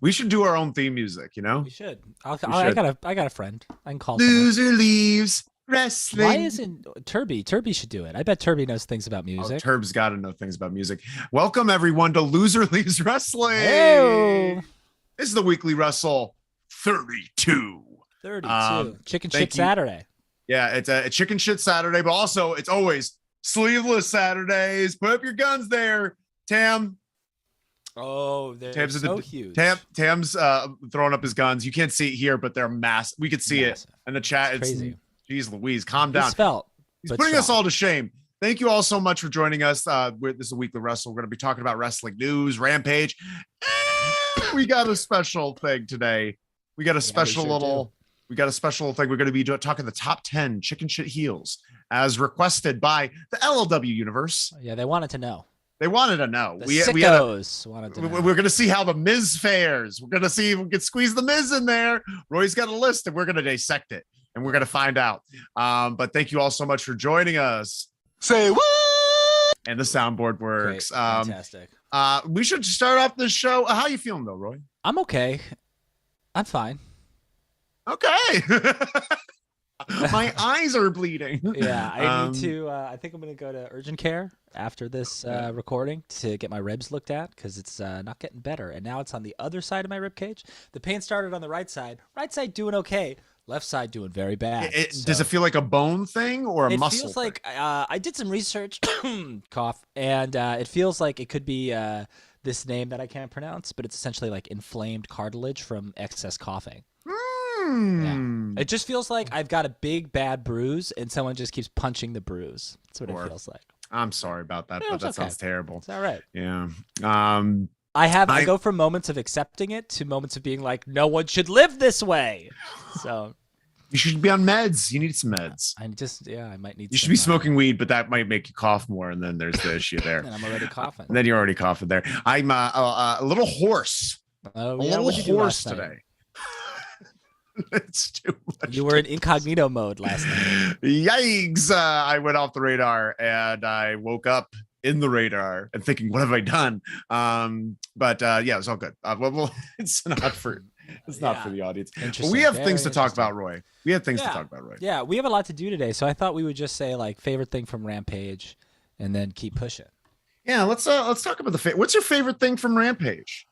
We should do our own theme music, you know? We should. I got a friend. I can call Loser leaves wrestling. Why isn't Turby? Turby should do it. I bet Turby knows things about music. Turb's got to know things about music. Welcome, everyone, to Loser Leaves Wrestling. Hey! This is the weekly Wrestle 32. 32. Chicken Shit Saturday. Yeah, it's a Chicken Shit Saturday, but also it's always Sleeveless Saturdays. Put up your guns there, Tam. Oh, they're so huge. Tam's throwing up his guns. You can't see it here, but they're massive. We could see it in the chat. It's crazy. Geez Louise, calm down. He's putting us all to shame. Thank you all so much for joining us. This is a weekly Wrestle. We're going to be talking about wrestling news, Rampage. We got a special thing today. We got a special thing. We're going to be talking the top 10 chicken shit heels as requested by the LLW universe. Yeah, they wanted to know. They wanted to know. We're going to see how the Miz fares. We're going to see if we can squeeze the Miz in there. Roy's got a list, and we're going to dissect it, and we're going to find out. But thank you all so much for joining us. Say what? And the soundboard works. Great. Fantastic. We should start off this show. How you feeling, though, Roy? I'm okay. I'm fine. Okay. My eyes are bleeding. Yeah, I need to. I think I'm going to go to urgent care after this recording to get my ribs looked at because it's not getting better. And now it's on the other side of my rib cage. The pain started on the right side. Right side doing okay. Left side doing very bad. Does it feel like a bone thing or a muscle? It feels like I did some research, cough, and it feels like it could be this name that I can't pronounce, but it's essentially like inflamed cartilage from excess coughing. Yeah. It just feels like I've got a big bad bruise and someone just keeps punching the bruise. That's what it feels like. I'm sorry about that, but that sounds terrible. It's all right. Yeah. I go from moments of accepting it to moments of being like, no one should live this way. So you should be on meds. You need some meds. I might need. You should be smoking weed, but that might make you cough more, and then there's the issue there. And I'm already coughing. And then you're already coughing there. I'm a little hoarse. Oh, a little hoarse today. It's too much. You were in incognito mode last night. Yikes! I went off the radar and I woke up in the radar and thinking, "What have I done?" But yeah, it's all good. It's not for the audience. But we have things to talk about, Roy. We have things to talk about, Roy. Yeah, we have a lot to do today, so I thought we would just say like favorite thing from Rampage, and then keep pushing. Yeah, let's talk about what's your favorite thing from Rampage?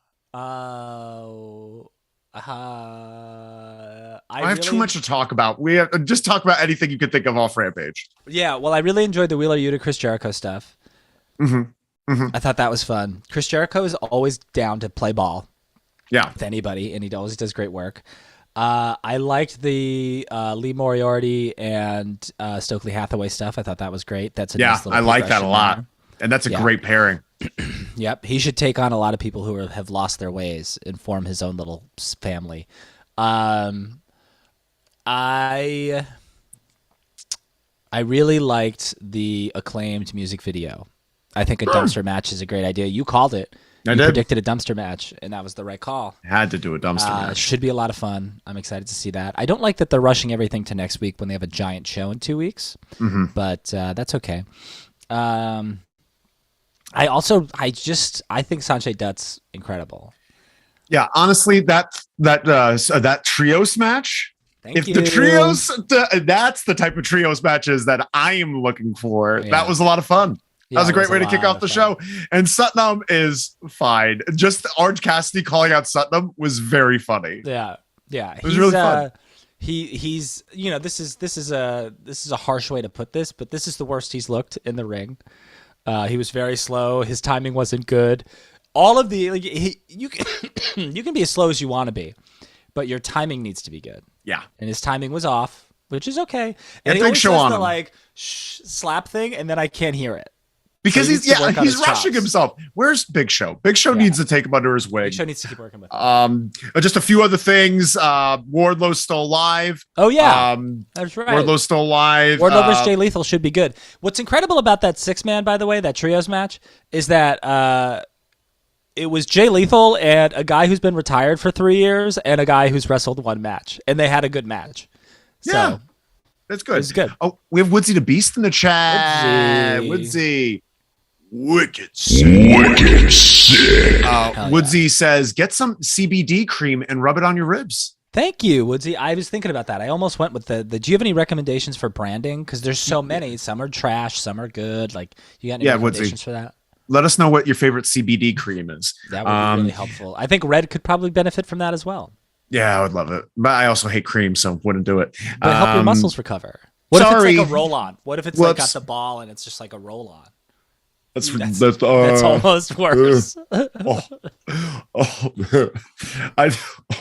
I have too much to talk about. We have just talk about anything you could think of off Rampage. Yeah, well, I really enjoyed the Wheeler Yuta Chris Jericho stuff. I thought that was fun. Chris Jericho is always down to play ball. Yeah, with anybody, and he always does great work. I liked the Lee Moriarty and Stokely Hathaway stuff. I thought that was great. That's nice little I like that a lot, and that's a great pairing. Yep, he should take on a lot of people who have lost their ways and form his own little family. I really liked the Acclaimed music video. I think a dumpster match is a great idea. You called it. You predicted a dumpster match, and that was the right call. Had to do a dumpster match. Should be a lot of fun. I'm excited to see that. I don't like that they're rushing everything to next week when they have a giant show in 2 weeks, but that's okay. I think Sanjay Dutt's incredible. Yeah, honestly, that trios match. The trios, that's the type of trios matches that I am looking for. Yeah. That was a lot of fun. Yeah, that was a great way to kick off the show. And Satnam is fine. Just Orange Cassidy calling out Satnam was very funny. Yeah, it was really fun. He's this is a harsh way to put this, but this is the worst he's looked in the ring. He was very slow. His timing wasn't good. All of the you can be as slow as you want to be, but your timing needs to be good. Yeah, and his timing was off, which is okay. And he always does the slap thing, and then I can't hear it because he's rushing himself. Where's Big Show? Big Show needs to take him under his wing. Big Show needs to keep working with him. Just a few other things. Wardlow's still alive. Oh yeah, that's right. Wardlow's still alive. Wardlow versus Jay Lethal should be good. What's incredible about that 6-man, by the way, that trios match, is that it was Jay Lethal and a guy who's been retired for 3 years and a guy who's wrestled one match, and they had a good match. So, It's good. It's good. Oh, we have Woodsy the Beast in the chat. Woodsy. Wicked sick. Woodsy says, get some CBD cream and rub it on your ribs. Thank you, Woodsy. I was thinking about that. I almost went with the do you have any recommendations for branding? Because there's so many. Some are trash, some are good. Like, you got any recommendations Woodsy, for that? Let us know what your favorite CBD cream is. That would be really helpful. I think Red could probably benefit from that as well. Yeah, I would love it. But I also hate cream, so wouldn't do it. But help your muscles recover. What if it's like a roll-on? What if it's like got the ball and it's just like a roll-on? That's almost worse. Oh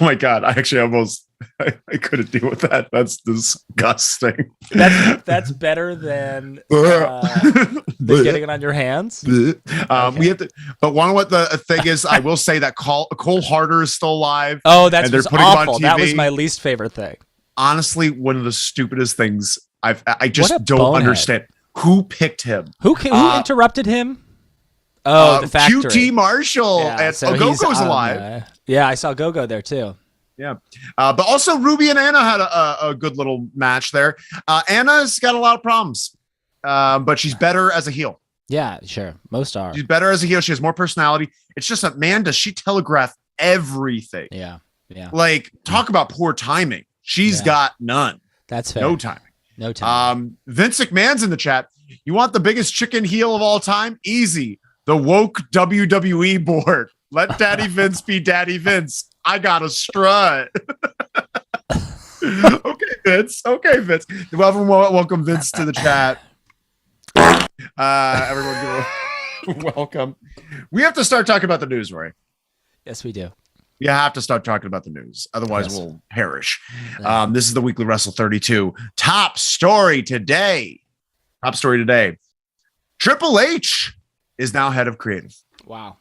my God. I actually almost I couldn't deal with that. That's disgusting. That's better than getting it on your hands. We have to, but one of what the thing is, I will say that Cole Harder is still alive. Oh, that's awful. That was my least favorite thing. Honestly, one of the stupidest things I just don't understand. Who picked him? Who interrupted him? Oh, the factory. QT Marshall. Yeah, and Gogo's alive. Yeah, I saw Gogo there too. Yeah. But also Ruby and Anna had a good little match there. Anna's got a lot of problems, but she's better as a heel. Yeah, sure. Most are. She's better as a heel. She has more personality. It's just that, man, does she telegraph everything? Yeah. Like, talk about poor timing. She's got none. That's fair. No timing. No time. Vince McMahon's in the chat. You want the biggest chicken heel of all time? Easy. The woke WWE board. Let Daddy Vince be Daddy Vince. I got a strut. Okay, Vince. Welcome Vince to the chat. Everyone, welcome. We have to start talking about the news, Roy. Yes, we do. You have to start talking about the news. Otherwise, we'll perish. This is the weekly Wrestle 32. Top story today. Triple H is now head of creative. Wow.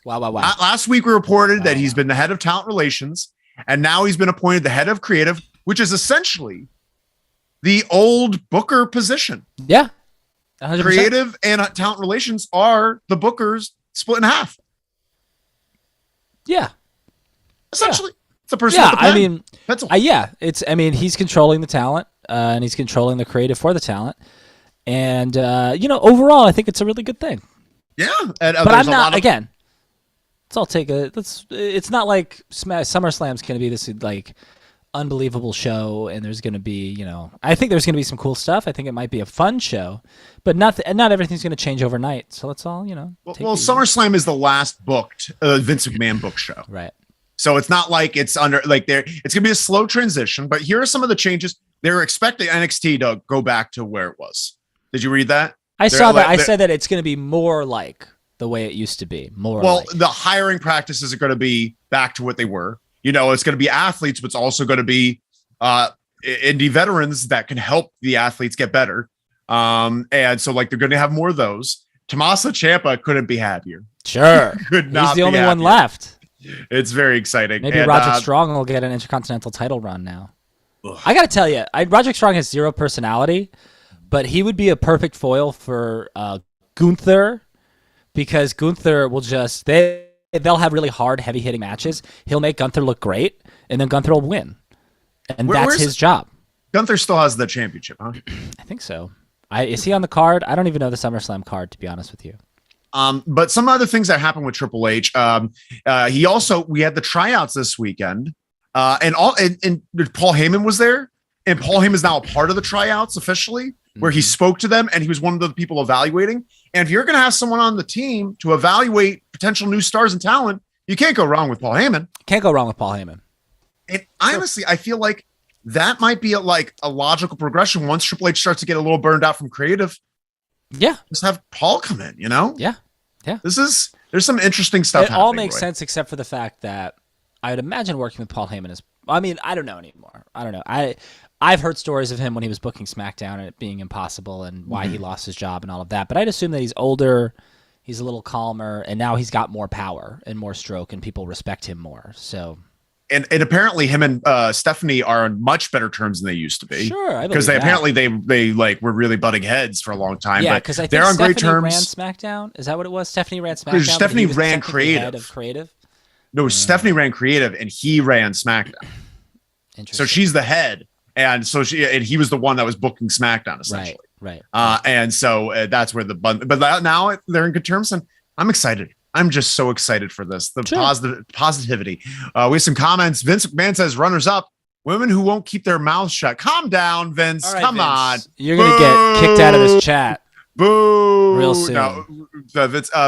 Last week, we reported that he's been the head of talent relations, and now he's been appointed the head of creative, which is essentially the old Booker position. Yeah. 100%. Creative and talent relations are the Bookers split in half. Yeah. Essentially, it's a person. Yeah, he's controlling the talent, and he's controlling the creative for the talent, and overall, I think it's a really good thing. Yeah, but I'm not. Again, it's not like SummerSlam's going to be this like unbelievable show, and there's going to be, I think there's going to be some cool stuff. I think it might be a fun show, but not everything's going to change overnight. So let's all, SummerSlam is the last booked Vince McMahon book show, right? So it's not like it's under like there. It's going to be a slow transition, but here are some of the changes. They're expecting NXT to go back to where it was. Did you read that? I saw that. I said that it's going to be more like the way it used to be. The hiring practices are going to be back to what they were. It's going to be athletes, but it's also going to be indie veterans that can help the athletes get better. And so they're going to have more of those. Tommaso Ciampa couldn't be happier. Sure. Could not. He's the only one left. It's very exciting. Maybe Roderick Strong will get an Intercontinental title run now. Ugh. I got to tell you, Roderick Strong has zero personality, but he would be a perfect foil for Gunther, because Gunther will just they'll have really hard, heavy-hitting matches. He'll make Gunther look great, and then Gunther will win. And that's his job. Gunther still has the championship, huh? I think so. Is he on the card? I don't even know the SummerSlam card, to be honest with you. But some other things that happened with Triple H. We had the tryouts this weekend, and Paul Heyman was there, and Paul Heyman is now a part of the tryouts officially, where he spoke to them and he was one of the people evaluating. And if you're going to have someone on the team to evaluate potential new stars and talent, you can't go wrong with Paul Heyman. Can't go wrong with Paul Heyman. And honestly, I feel like that might be a logical progression once Triple H starts to get a little burned out from creative. Yeah. Just have Paul come in, Yeah. Yeah. There's some interesting stuff. It all makes sense except for the fact that I would imagine working with Paul Heyman I don't know anymore. I don't know. I've heard stories of him when he was booking SmackDown and it being impossible and why he lost his job and all of that. But I'd assume that he's older, he's a little calmer, and now he's got more power and more stroke and people respect him more. So And apparently him and Stephanie are on much better terms than they used to be. Sure, because apparently they were really butting heads for a long time. Yeah, because I think they're on great terms. Ran SmackDown. Is that what it was? Stephanie ran SmackDown. Stephanie ran creative. Head of creative. No, Stephanie ran creative and he ran SmackDown. Interesting. So she's the head And so he was the one that was booking SmackDown essentially. Right. And so that's where but now they're in good terms, and I'm excited. I'm just so excited for this. The positivity. We have some comments. Vince McMahon says, runners up, women who won't keep their mouths shut. Calm down, Vince. Right, Come on. You're going to get kicked out of this chat. Boo. Real soon. No,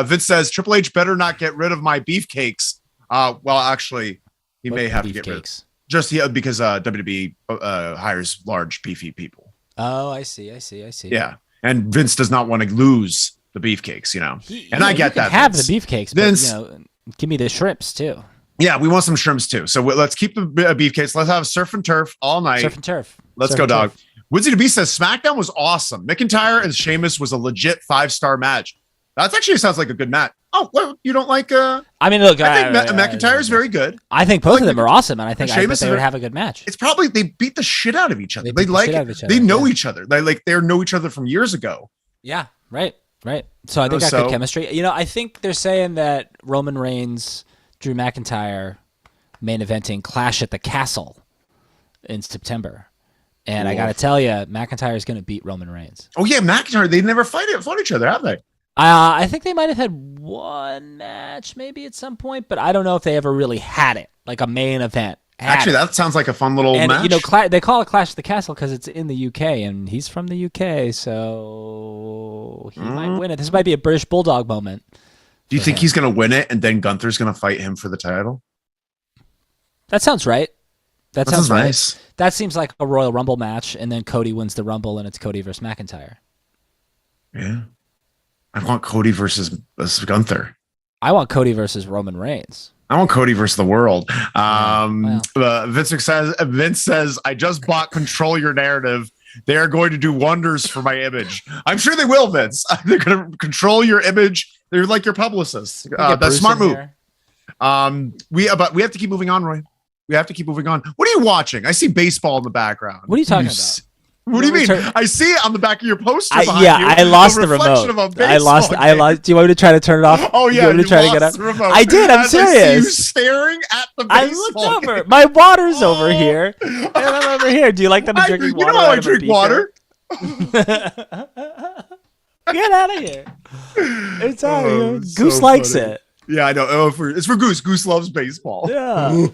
Vince says, Triple H better not get rid of my beefcakes. Well, actually, he may have to get rid of just because WWE hires large, beefy people. Oh, I see. Yeah. And Vince does not want to lose the beefcakes, I get that. Have Vince. The beefcakes, Vince, but, give me the shrimps too. Yeah, we want some shrimps too. So let's keep the beefcakes. Let's have surf and turf all night. Surf and turf. Let's go, dog. Woodsy the Beast says SmackDown was awesome. McIntyre and Sheamus was a legit 5-star match. That actually sounds like a good match. Oh, well, you don't like? I mean, look, I think McIntyre is very good. I think both of them are awesome, and I think they would have a good match. It's probably they beat the shit out of each other. They know each other. They know each other from years ago. Yeah, right. So I think got good chemistry. I think they're saying that Roman Reigns, Drew McIntyre, main eventing Clash at the Castle in September. And I got to tell you, McIntyre is going to beat Roman Reigns. Oh, yeah, McIntyre. They never fought each other, have they? I think they might have had one match maybe at some point, but I don't know if they ever really had it, like a main event. Actually, that sounds like a fun little match. They call it Clash at the Castle because it's in the UK, and he's from the UK, so he might win it. This might be a British Bulldog moment. Do you think he's going to win it, and then Gunther's going to fight him for the title? That sounds right. That sounds nice. That seems like a Royal Rumble match, and then Cody wins the Rumble, and it's Cody versus McIntyre. Yeah. I want Cody versus Gunther. I want Cody versus Roman Reigns. I want Cody versus the world. Vince says, I just bought Control Your Narrative. They are going to do wonders for my image. I'm sure they will, Vince. They're going to control your image. They're like your publicists. That's a smart move. We have to keep moving on, Roy. We have to keep moving on. What are you watching? I see baseball in the background. What are you talking about? What do you mean? I see it on the back of your poster. I lost the remote. I lost. Do you want me to try to turn it off? Oh yeah, you want me to try to get up? The remote. I did. I'm serious. I see you staring at the baseball. I looked over. My water's over here, and I'm over here. Do you like that I'm drinking water? You know how I drink water. Get out of here! It's out of here. Goose likes it. Yeah, I know. Oh, it's for Goose. Goose loves baseball. Yeah.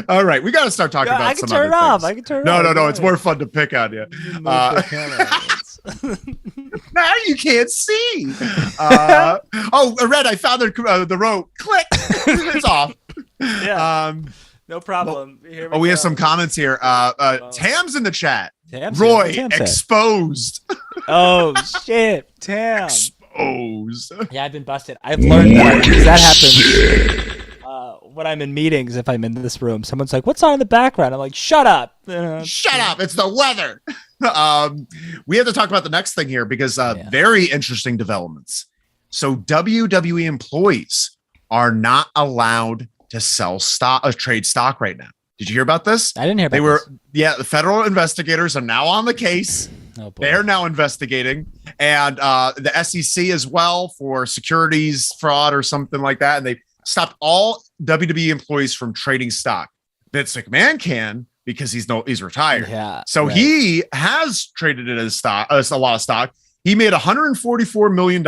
All right, we got to start talking about some other things. I can turn it off. No. It's more fun to pick on you. Now you can't see. Red, I found the rope. Click. It's off. Yeah. No problem. We have some comments here. Tam's in the chat. Roy, exposed. Oh, shit. Tam. Exposed. Yeah, I've been busted. I've learned that because that happens. When I'm in meetings, if I'm in this room, someone's like, what's on in the background? I'm like, shut up. Shut up. It's the weather. We have to talk about the next thing here because very interesting developments. So WWE employees are not allowed to sell stock, trade stock right now. Did you hear about this? I didn't hear about this. The federal investigators are now on the case. Oh, boy. They're now investigating. And the SEC as well for securities fraud or something like that. And they stopped all WWE employees from trading stock. Vince McMahon can because he's retired. Yeah. So he has traded it as stock, a lot of stock. He made $144 million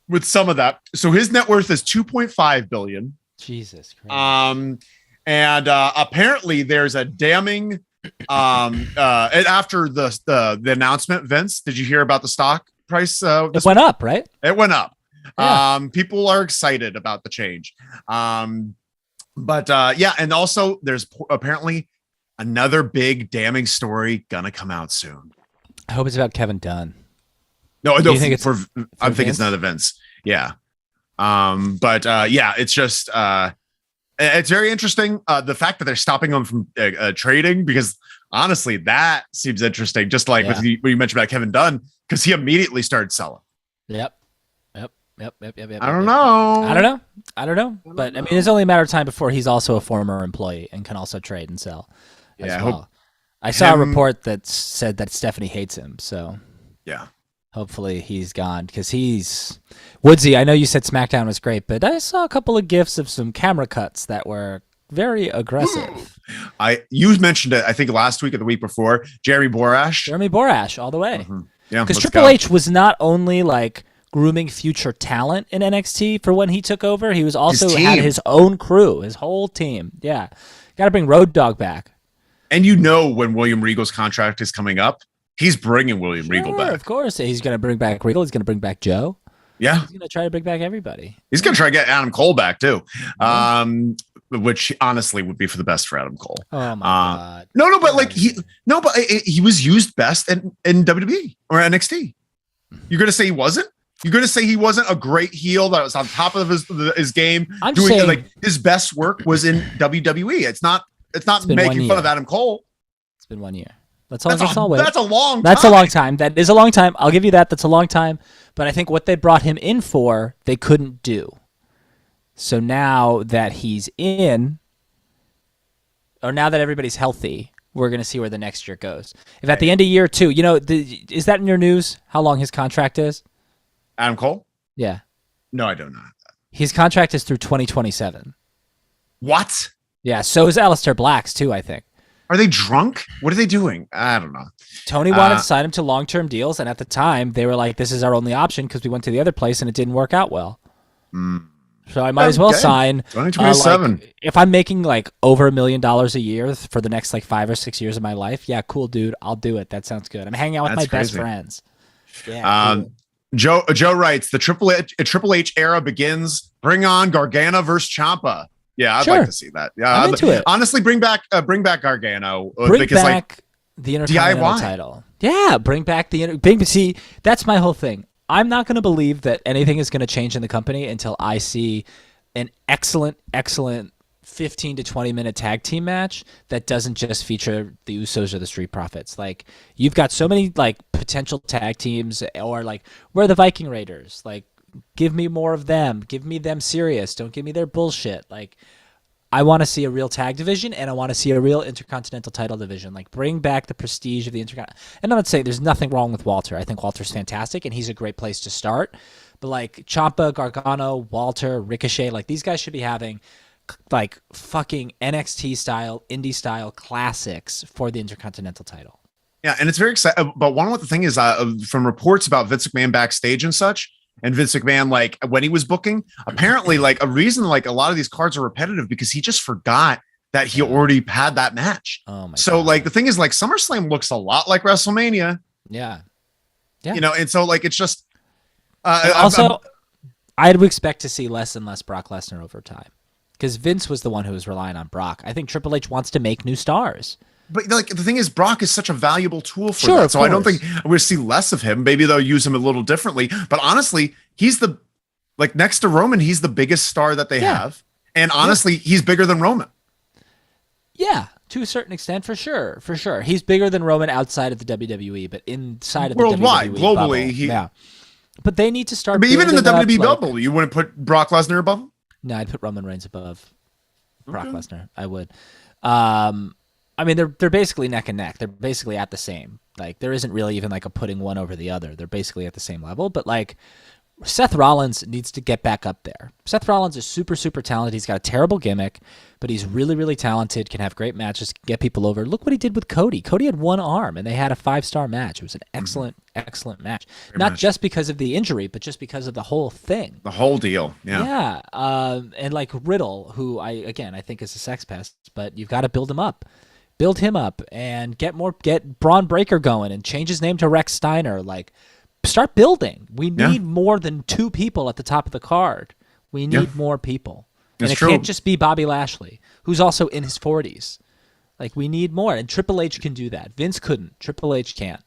with some of that. So his net worth is $2.5 billion. Jesus Christ. And apparently there's a damning after the announcement, Vince, did you hear about the stock price? It went up, right? It went up. Yeah. People are excited about the change. And also there's apparently another big damning story gonna come out soon. I hope it's about Kevin Dunn. No, I think it's not Vince. Yeah. It's just it's very interesting. The fact that they're stopping them from trading, because honestly, that seems interesting. Just like when you mentioned about Kevin Dunn, because he immediately started selling. Yep. I don't know. But I mean, it's only a matter of time before he's also a former employee and can also trade and sell. I saw a report that said that Stephanie hates him. So yeah, hopefully he's gone because he's Woodsy. I know you said SmackDown was great, but I saw a couple of gifs of some camera cuts that were very aggressive. You mentioned it, I think last week or the week before. Jeremy Borash, all the way. Mm-hmm. Yeah, because Triple H was not only like grooming future talent in NXT for when he took over, he was also had his own crew, his whole team. Yeah, got to bring Road Dogg back. And when William Regal's contract is coming up, he's bringing William Regal back. Of course, he's going to bring back Regal. He's going to bring back Joe. Yeah, he's going to try to bring back everybody. He's going to try to get Adam Cole back too. Which honestly would be for the best for Adam Cole. Oh my god! But he was used best in WWE or NXT. You're gonna say he wasn't? You're gonna say he wasn't a great heel that was on top of his game, doing like his best work was in WWE. It's not making fun of Adam Cole. It's been 1 year. That's all. That's a long time. That's a long time. That is a long time. I'll give you that. That's a long time. But I think what they brought him in for, they couldn't do. So now that he's in, or now that everybody's healthy, we're going to see where the next year goes. If at the end of year 2, is that in your news, how long his contract is? Adam Cole? Yeah. No, I don't know. His contract is through 2027. What? Yeah, so is Aleister Black's too, I think. Are they drunk? What are they doing? I don't know. Tony wanted to sign him to long-term deals, and at the time, they were like, this is our only option because we went to the other place and it didn't work out well. So I might as well sign 2027. If I'm making like over $1 million a year for the next like 5 or 6 years of my life, yeah, cool, dude. I'll do it. That sounds good. I'm hanging out with my best friends. Yeah. Cool. Joe writes, the Triple H era begins. Bring on Gargano versus Ciampa. Yeah, I'd like to see that. Yeah, I'm into it. Honestly, bring back Gargano. Bring back the Intercontinental title. Yeah, bring back see, that's my whole thing. I'm not going to believe that anything is going to change in the company until I see an excellent 15 to 20 minute tag team match that doesn't just feature the Usos or the Street Profits. Like, you've got so many like potential tag teams, or like, we're the Viking Raiders. Like, give me more of them. Give me them serious. Don't give me their bullshit. Like, I want to see a real tag division, and I want to see a real Intercontinental title division. Like, bring back the prestige of the Intercontinental. And I'm not saying there's nothing wrong with Walter. I think Walter's fantastic, and he's a great place to start. But like Ciampa, Gargano, Walter, Ricochet, like these guys should be having like fucking NXT style, indie style classics for the Intercontinental title. Yeah, and it's very exciting. But one of the thing is from reports about Vince McMahon backstage and such, and Vince McMahon, like when he was booking, apparently like a reason like a lot of these cards are repetitive because he just forgot that he already had that match. Oh my so God. Like the thing is like SummerSlam looks a lot like WrestleMania. Yeah. And so like it's just I would expect to see less and less Brock Lesnar over time because Vince was the one who was relying on Brock. I think Triple H wants to make new stars. But like the thing is, Brock is such a valuable tool for that. So I don't think we'll see less of him. Maybe they'll use him a little differently. But honestly, he's next to Roman, he's the biggest star that they have. And honestly, he's bigger than Roman. Yeah, to a certain extent, for sure. For sure. He's bigger than Roman outside of the WWE, but inside of worldwide, the WWE globally, bubble. But they need to start. But even in the WWE bubble, you wouldn't put Brock Lesnar above him? No, I'd put Roman Reigns above Brock Lesnar. I would. I mean, they're basically neck and neck. They're basically at the same. Like, there isn't really even like a putting one over the other. They're basically at the same level. But like, Seth Rollins needs to get back up there. Seth Rollins is super, super talented. He's got a terrible gimmick, but he's really, really talented, can have great matches, can get people over. Look what he did with Cody. Cody had one arm, and they had a 5-star match. It was an excellent, excellent match. Not just because of the injury, but just because of the whole thing. The whole deal, yeah. Yeah, and like Riddle, who I think is a sex pest, but you've got to build him up. Build him up and get Braun Breaker going and change his name to Rex Steiner. Like, start building. We need more than 2 people at the top of the card. We need more people. And it can't just be Bobby Lashley, who's also in his 40s. Like, we need more. And Triple H can do that. Vince couldn't. Triple H can't.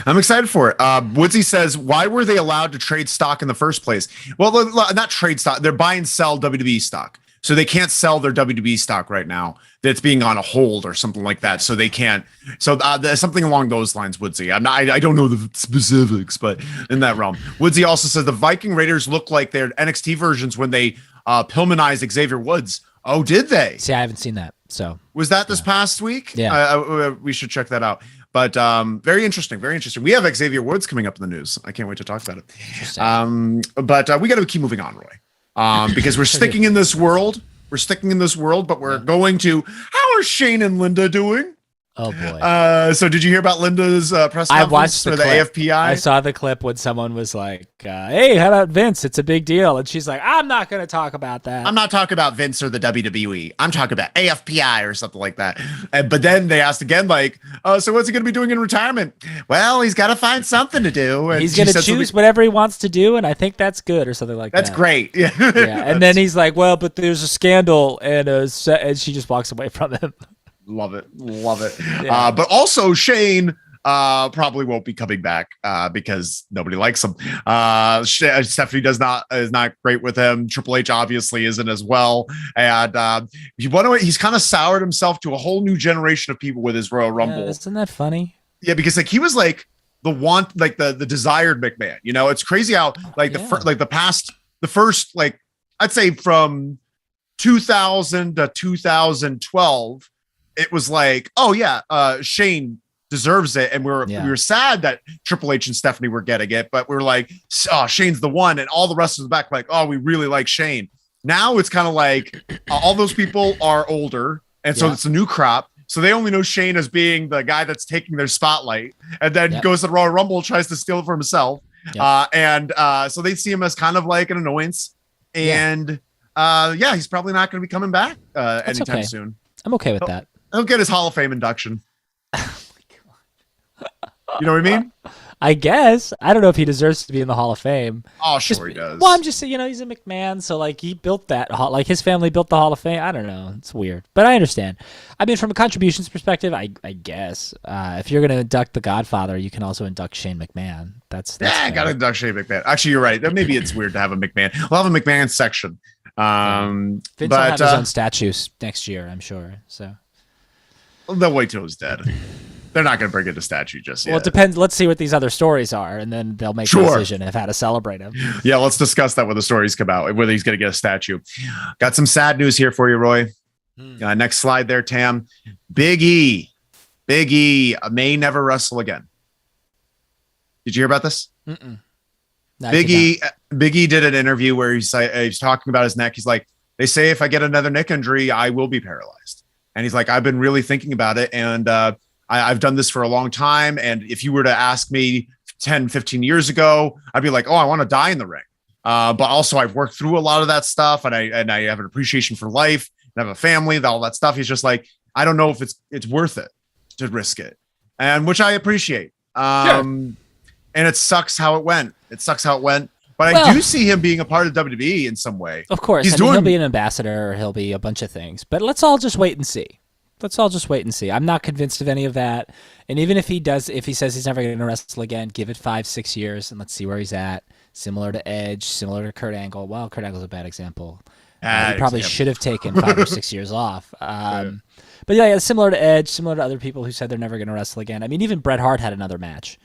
I'm excited for it. Woodsy says, why were they allowed to trade stock in the first place? Well, not trade stock. They're buy and sell WWE stock. So they can't sell their WWE stock right now. That's being on a hold or something like that. So they can't. So there's something along those lines, Woodsy. I don't know the specifics, but in that realm. Woodsy also says the Viking Raiders look like their NXT versions when they Pillmanized Xavier Woods. Oh, did they? See, I haven't seen that. So was that this past week? Yeah. We should check that out. But very interesting, very interesting. We have Xavier Woods coming up in the news. I can't wait to talk about it. But we got to keep moving on, Roy. Because we're sticking in this world We're sticking in this world, but we're going to. How are Shane and Linda doing? Oh boy. So did you hear about Linda's press conference? I watched the AFPI? I saw the clip when someone was like, hey, how about Vince? It's a big deal. And she's like, I'm not going to talk about that. I'm not talking about Vince or the WWE. I'm talking about AFPI or something like that. But then they asked again, like, so what's he going to be doing in retirement? Well, he's got to find something to do. And he's going to choose whatever he wants to do. And I think that's good or something like that. That's great. Yeah. And then he's like, well, but there's a scandal. And she just walks away from him. Love it. Yeah. But also Shane probably won't be coming back because nobody likes him. Stephanie is not great with him. Triple H obviously isn't as well. And he's kind of soured himself to a whole new generation of people with his Royal Rumble. Isn't that funny? Yeah, because like he was like the desired McMahon. You know, it's crazy how like the first like I'd say from 2000 to 2012. It was like, oh yeah, Shane deserves it, and we were sad that Triple H and Stephanie were getting it, but we were like, oh, Shane's the one, and all the rest of the back like, oh, we really like Shane. Now it's kind of like all those people are older, and so it's a new crop, so they only know Shane as being the guy that's taking their spotlight, and then goes to the Royal Rumble, tries to steal it for himself, so they see him as kind of like an annoyance, and he's probably not going to be coming back anytime soon. I'm okay with that. He'll get his Hall of Fame induction. Oh my God. You know what I mean? I guess. I don't know if he deserves to be in the Hall of Fame. Oh, sure he does. Well, I'm just saying, he's a McMahon, so like he built that, like his family built the Hall of Fame. I don't know. It's weird, but I understand. I mean, from a contributions perspective, I guess if you're going to induct the Godfather, you can also induct Shane McMahon. That's I got to induct Shane McMahon. Actually, you're right. Maybe it's weird to have a McMahon. We'll have a McMahon section. Vince will have his own statues next year, I'm sure. So. They'll wait till he's dead. They're not going to bring in a statue just yet. Well, it depends. Let's see what these other stories are, and then they'll make a decision of how to celebrate him. Yeah, let's discuss that when the stories come out, whether he's going to get a statue. Got some sad news here for you, Roy. Next slide there, Tam. Big E may never wrestle again. Did you hear about this? Big E did an interview where he's talking about his neck. He's like, they say if I get another neck injury, I will be paralyzed. And he's like, I've been really thinking about it. And I've done this for a long time. And if you were to ask me 10, 15 years ago, I'd be like, oh, I want to die in the ring. But also I've worked through a lot of that stuff. And I have an appreciation for life. And I have a family, all that stuff. He's just like, I don't know if it's worth it to risk it. And which I appreciate. And it sucks how it went. But I do see him being a part of WWE in some way. Of course. He'll be an ambassador, or he'll be a bunch of things. But let's all just wait and see. I'm not convinced of any of that. And even if he says he's never going to wrestle again, give it 5-6 years and let's see where he's at. Similar to Edge, similar to Kurt Angle. Well, Kurt Angle's a bad example. He probably should have taken 5 or 6 years off. But yeah, similar to Edge, similar to other people who said they're never going to wrestle again. I mean, even Bret Hart had another match.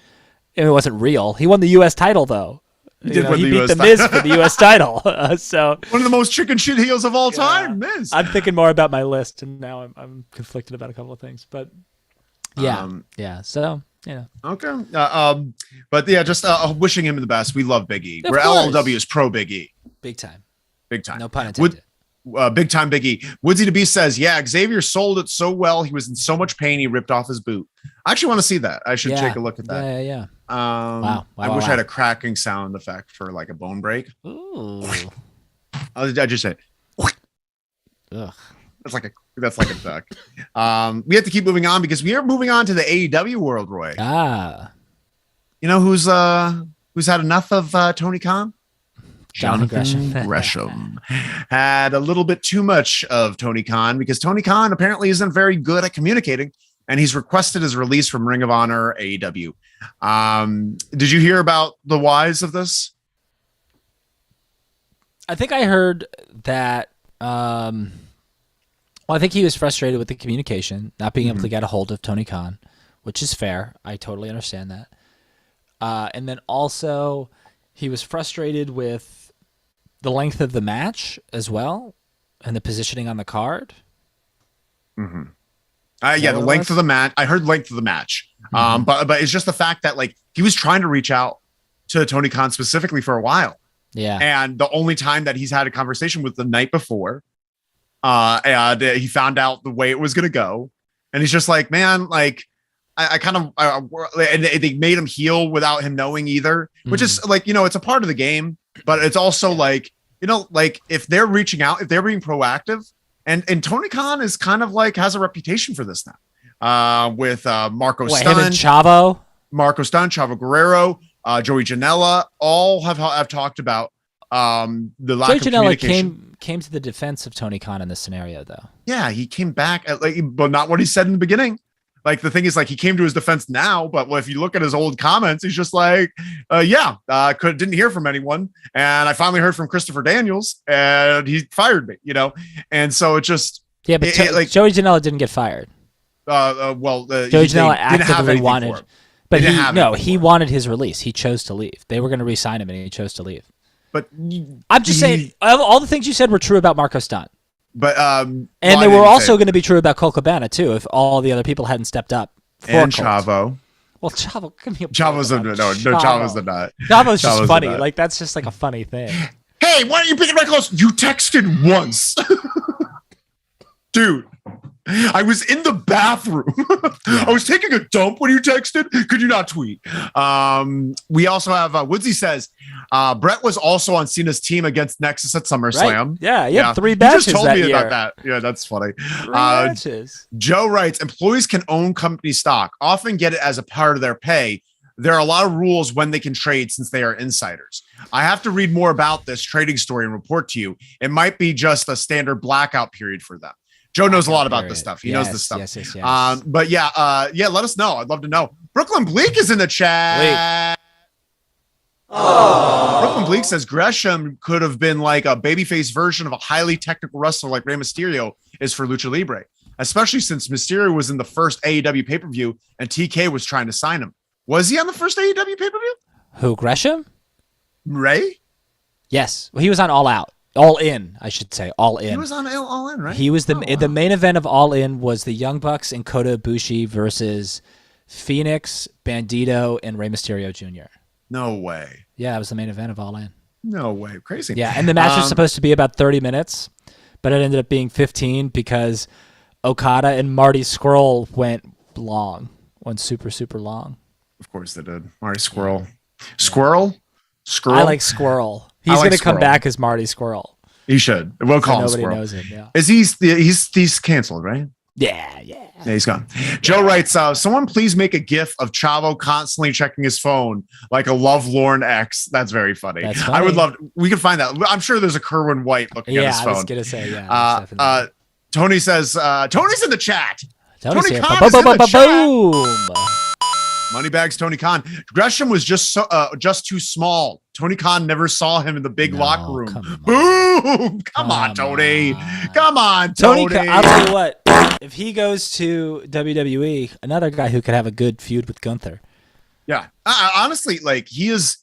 It wasn't real. He won the U.S. title, though. He beat The Miz for the U.S. title. So one of the most chicken shit heels of all time, Miz. I'm thinking more about my list, and now I'm conflicted about a couple of things. But so okay. But yeah, just wishing him the best. We love Big E. We're LLW is pro Big E. Big time. No pun intended. Big time Big E. Woodsy the Beast says, yeah, Xavier sold it so well. He was in so much pain. He ripped off his boot. I actually want to see that. I should take a look at that. Yeah. Wow. I wish I had a cracking sound effect for like a bone break. Ooh. I just say, ugh. That's like a duck. We have to keep moving on because we are moving on to the AEW world, Roy. You know who's had enough of Tony Khan? Jonathan Gresham had a little bit too much of Tony Khan because Tony Khan apparently isn't very good at communicating, and he's requested his release from Ring of Honor AEW. Did you hear about the whys of this? I think I heard that. I think he was frustrated with the communication, not being able to get a hold of Tony Khan, which is fair. I totally understand that. And then also he was frustrated with the length of the match as well and the positioning on the card. The length of the match. I heard length of the match. But it's just the fact that like he was trying to reach out to Tony Khan specifically for a while. Yeah. And the only time that he's had a conversation was the night before. And he found out the way it was going to go. And he's just like, man, like, I kind of, and they made him heel without him knowing either, which is like, it's a part of the game, but it's also like, like if they're reaching out, if they're being proactive, and Tony Khan is kind of like has a reputation for this now, with Marco Stunt, Marco Stunt, Chavo Guerrero, Joey Janela, all have talked about the lack of communication. Came to the defense of Tony Khan in this scenario, though. Yeah, he came back, but not what he said in the beginning. Like, the thing is, like, he came to his defense now, but if you look at his old comments, he's just like, didn't hear from anyone. And I finally heard from Christopher Daniels and he fired me, And so it just. Yeah, but Joey Janela didn't get fired. Joey Janela actively wanted. But he wanted his release. He chose to leave. They were going to re-sign him and he chose to leave. But I'm just saying, all the things you said were true about Marco Stunt. But and they were also going to be true about Colt Cabana too, if all the other people hadn't stepped up. And Chavo. Well, Chavo, give me a Chavo's the Chavo's the nut. Chavo's just funny. Like, that's just like a funny thing. Hey, why don't you pick it right close? You texted once, dude. I was in the bathroom. I was taking a dump when you texted. Could you not tweet? We also have Woodsy says Brett was also on Cena's team against Nexus at SummerSlam. Right. Yeah, he had 3 matches. You just told me about that. Yeah, that's funny. 3 matches. Joe writes, employees can own company stock, often get it as a part of their pay. There are a lot of rules when they can trade since they are insiders. I have to read more about this trading story and report to you. It might be just a standard blackout period for them. Joe knows a lot about this stuff. He knows this stuff. Yes. But let us know. I'd love to know. Brooklyn Bleak is in the chat. Brooklyn Bleak says Gresham could have been like a babyface version of a highly technical wrestler like Rey Mysterio is for Lucha Libre, especially since Mysterio was in the first AEW pay-per-view and TK was trying to sign him. Was he on the first AEW pay-per-view? Who, Gresham? Ray? Yes. Well, he was on All Out. All In, I should say. All In. He was on All In, right? He was the main event of All In was the Young Bucks and Kota Ibushi versus Phoenix, Bandito, and Rey Mysterio Jr. No way. Yeah, it was the main event of All In. No way. Crazy. Yeah, and the match was supposed to be about 30 minutes, but it ended up being 15 because Okada and Marty Scurll went super, super long. Of course they did. Marty Scurll. Squirrel? I like Squirrel. He's going to come back as Marty Scurll. He should. We'll call him Squirrel. Nobody knows him, yeah. Is he's canceled, right? Yeah. Yeah, he's gone. Joe writes, someone please make a gif of Chavo constantly checking his phone like a lovelorn ex. That's very funny. That's funny. I would love we could find that. I'm sure there's a Kerwin White looking at his phone. I was going to say, Tony says, Tony's in the chat. Tony Khan is in the chat. Moneybags Tony Khan. Gresham was just too small. Tony Khan never saw him in the big locker room. Boom! Come on, Tony. Come on, Tony. I'll tell you what. If he goes to WWE, another guy who could have a good feud with Gunther. Yeah, honestly, like he's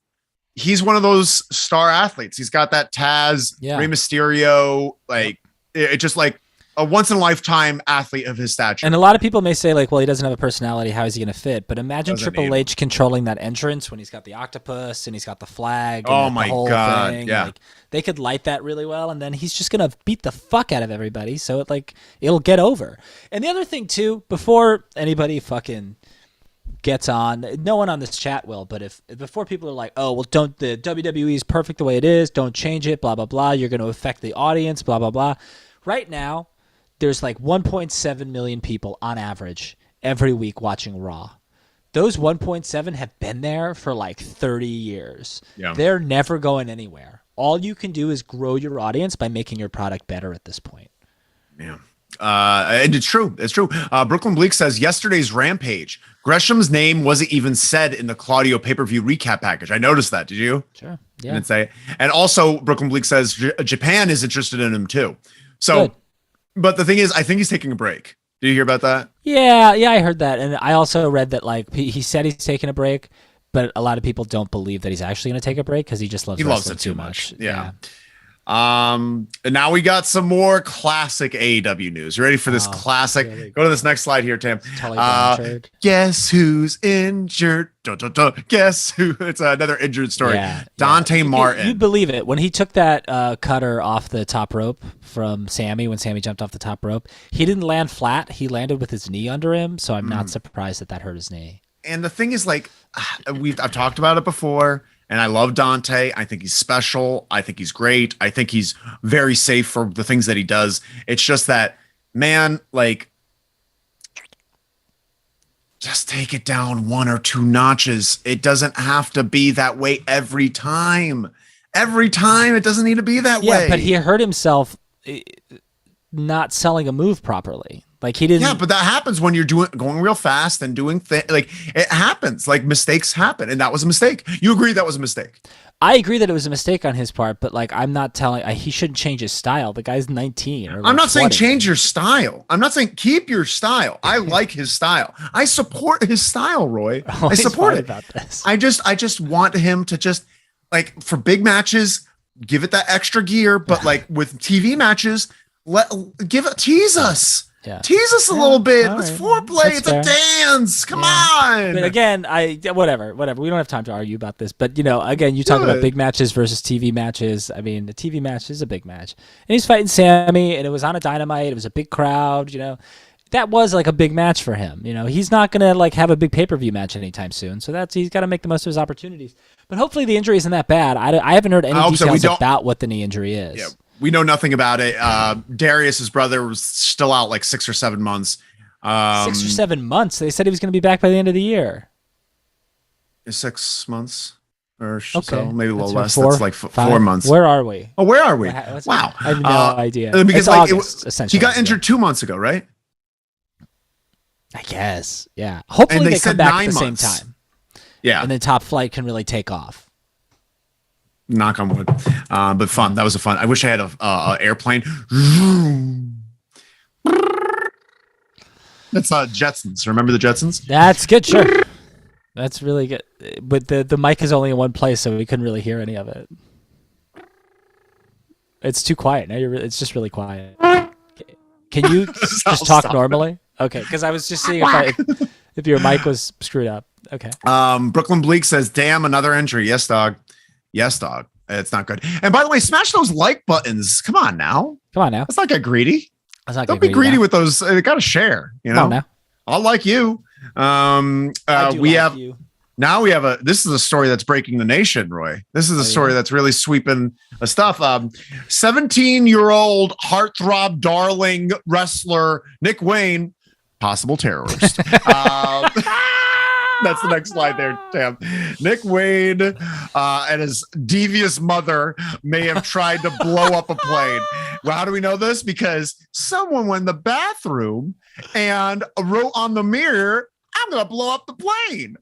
one of those star athletes. He's got that Taz, Rey Mysterio, like it just like a once in a lifetime athlete of his stature. And a lot of people may say like, well, he doesn't have a personality. How is he going to fit? But imagine Triple H controlling that entrance when he's got the octopus and he's got the flag. And oh my the whole God. Thing. Yeah. Like, they could light that really well. And then he's just going to beat the fuck out of everybody. So it'll get over. And the other thing too, before anybody fucking gets on, no one on this chat will, but before people are like, oh, well, the WWE is perfect the way it is. Don't change it. Blah, blah, blah. You're going to affect the audience. Blah, blah, blah. Right now, there's like 1.7 million people on average every week watching Raw. Those 1.7 have been there for like 30 years. Yeah. They're never going anywhere. All you can do is grow your audience by making your product better at this point. Yeah. And it's true. It's true. Brooklyn Bleak says yesterday's Rampage, Gresham's name wasn't even said in the Claudio pay-per-view recap package. I noticed that. Did you? Sure. Yeah. Didn't say it. And also Brooklyn Bleak says Japan is interested in him too. So, good. But the thing is, I think he's taking a break. Did you hear about that? Yeah, I heard that. And I also read that like he said he's taking a break, but a lot of people don't believe that he's actually going to take a break because he just loves it too much. Yeah. And now we got some more classic AEW news. You ready for this classic? Really Go to this next slide here, Tim. Guess who's injured? Guess who? It's another injured story. Dante Martin. You believe it. When he took that cutter off the top rope from Sammy, when Sammy jumped off the top rope, he didn't land flat. He landed with his knee under him. So I'm not surprised that hurt his knee. And the thing is, like, I've talked about it before. And I love Dante. I think he's special. I think he's great. I think he's very safe for the things that he does. It's just that, man, like, just take it down 1 or 2 notches. It doesn't have to be that way every time. Every time, it doesn't need to be that way. Yeah, but he hurt himself not selling a move properly. Like he didn't. Yeah, but that happens when you're going real fast and doing things. Like it happens. Like mistakes happen, and that was a mistake. You agree that was a mistake? I agree that it was a mistake on his part, but like I'm not telling. He shouldn't change his style. The guy's 19. Or like I'm not 20. saying change your style. I'm not saying keep your style. I like his style. I support his style, Roy. I support it. About this. I just want him to just like for big matches, give it that extra gear. But like with TV matches, tease us. Yeah. Tease us a little bit. It's foreplay. It's fair. A dance. Come on. But again, whatever. We don't have time to argue about this. But again, you talk about big matches versus TV matches. I mean, the TV match is a big match, and he's fighting Sammy, and it was on a Dynamite. It was a big crowd. That was like a big match for him. He's not gonna like have a big pay-per-view match anytime soon. So he's got to make the most of his opportunities. But hopefully, the injury isn't that bad. I haven't heard any details about what the knee injury is. Yeah. We know nothing about it. Darius, his brother, was still out like 6 or 7 months. 6 or 7 months? They said he was going to be back by the end of the year. 6 months or so, maybe a little less. That's like 4 5 months. Where are we? Oh, where are we? Wow. I have no idea. Because like essentially, he got injured 2 months ago, right? I guess. Yeah. Hopefully they come back at the same time. Yeah. And then Top Flight can really take off. Knock on wood. But fun. That was a fun. I wish I had a airplane. That's Jetsons. Remember the Jetsons? That's good. Sure. That's really good. But the mic is only in one place, so we couldn't really hear any of it. It's too quiet. Now it's just really quiet. Can you just talk normally? Okay. Because I was just seeing if your mic was screwed up. Okay. Brooklyn Bleak says, "Damn, another injury." Yes, dog. Yes, dog. It's not good. And by the way, smash those like buttons. Come on now. Let's not get greedy. Don't be greedy with those. They got to share. Come on now. I'll like you. We have this is a story that's breaking the nation, Roy. This is a story that's really sweeping the stuff. 17-year-old heartthrob darling wrestler Nick Wayne, possible terrorist. That's the next slide there, Tam. Nick Wayne and his devious mother may have tried to blow up a plane. Well, how do we know this? Because someone went in the bathroom and wrote on the mirror, "I'm going to blow up the plane."